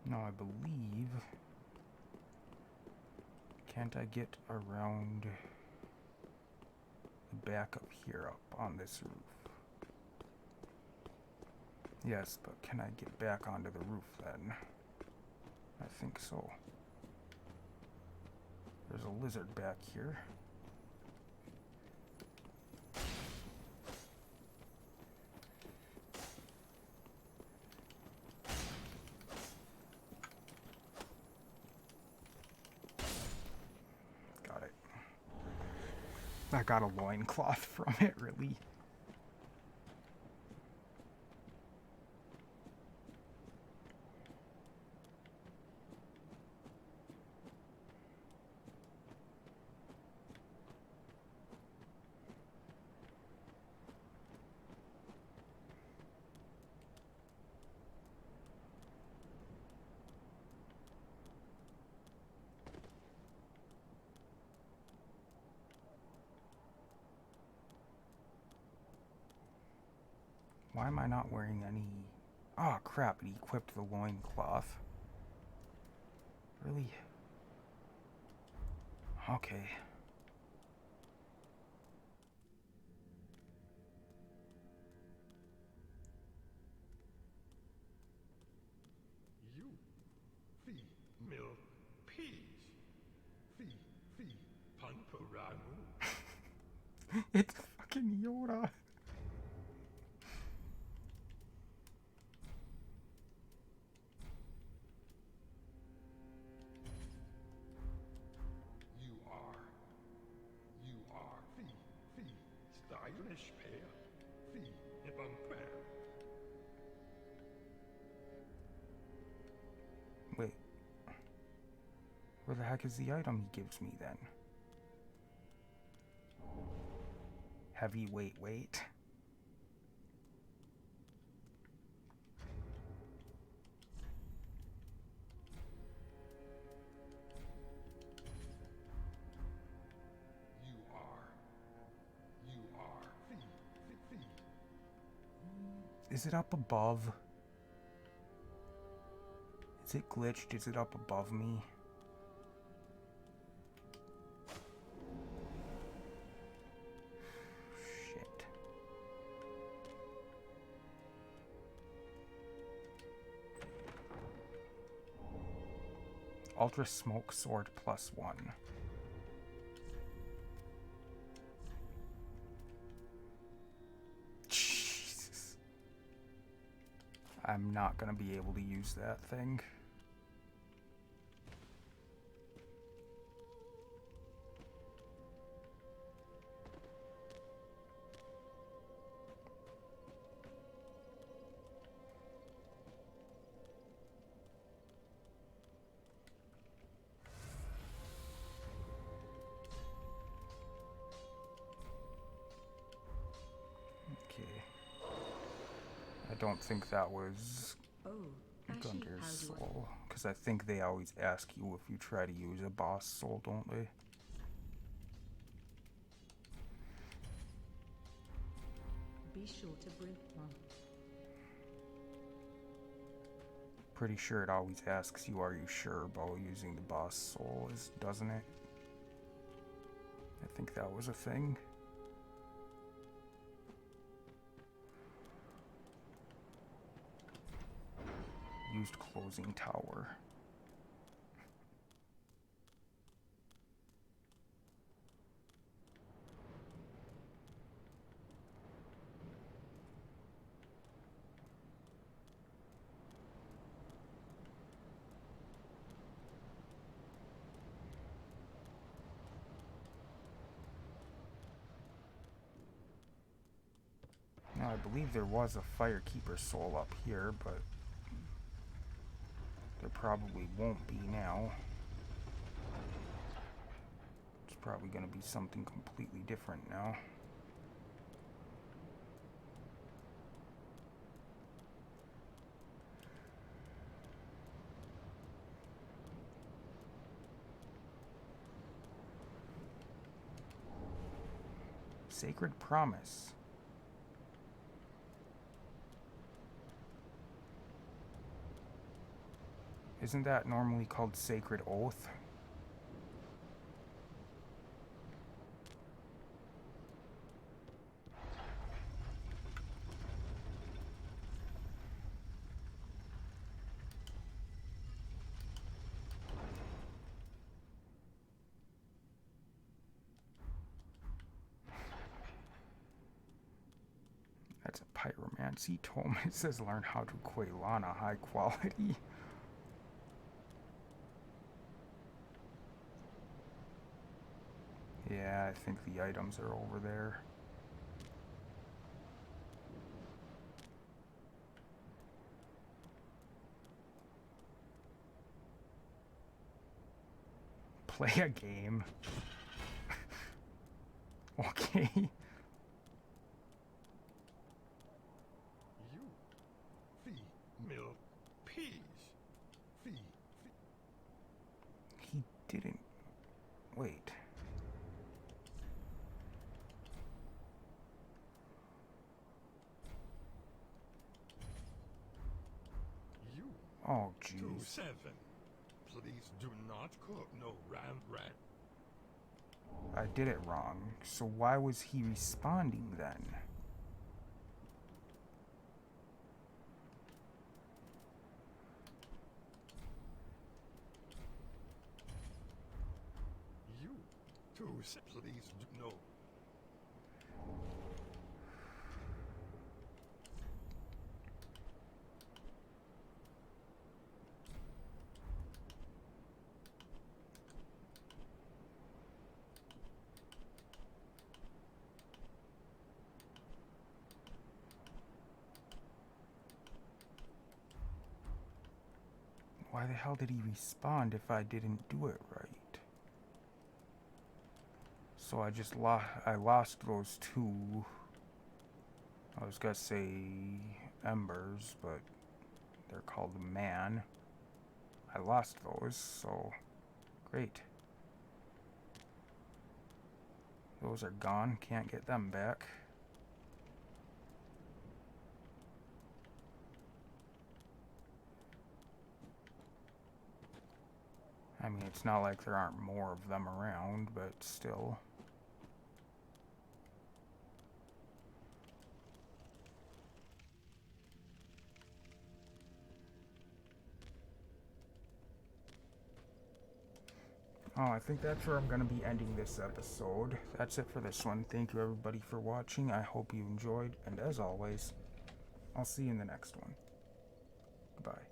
Now I believe... Can't I get around the back of here up on this roof? Yes, but can I get back onto the roof then? I think so. There's a lizard back here. Got it. I got a loincloth from it, really. Why am I not wearing any... Oh, crap, it equipped the loincloth. Really? Okay. You, female peas, Pamperano. It's fucking Yoda. You are, stylish pair, Pamper. Wait. Where the heck is the item he gives me then? Heavyweight weight. You are, Is it up above? Is it glitched? Is it up above me? Shit. Ultra Smoke Sword +1. Jesus. I'm not gonna be able to use that thing. I don't think that was Oh, Ashy, Gunter's how do soul, because I think they always ask you if you try to use a boss soul, don't they? Be sure to bring one. Pretty sure it always asks you, are you sure about using the boss soul, doesn't it? I think that was a thing. Used closing tower. believe there was a Firekeeper soul up here, but there probably won't be now. It's probably going to be something completely different now. Sacred Promise. Isn't that normally called Sacred Oath? That's a pyromancy tome. It says learn how to Quailana high quality. Yeah, I think the items are over there. Play a game. Okay. You feed milk peas. Feed. He didn't. Wait. You Oh, 2-7. jeez. Please do not cook no ran. I did it wrong. So why was he responding then? You 2-7. Please do no. Why the hell did he respond if I didn't do it right? So I just lost those two. I was gonna say embers, but they're called man. I lost those, so great. Those are gone, can't get them back. I mean, it's not like there aren't more of them around, but still. Oh, I think that's where I'm going to be ending this episode. That's it for this one. Thank you everybody for watching. I hope you enjoyed, and as always, I'll see you in the next one. Goodbye.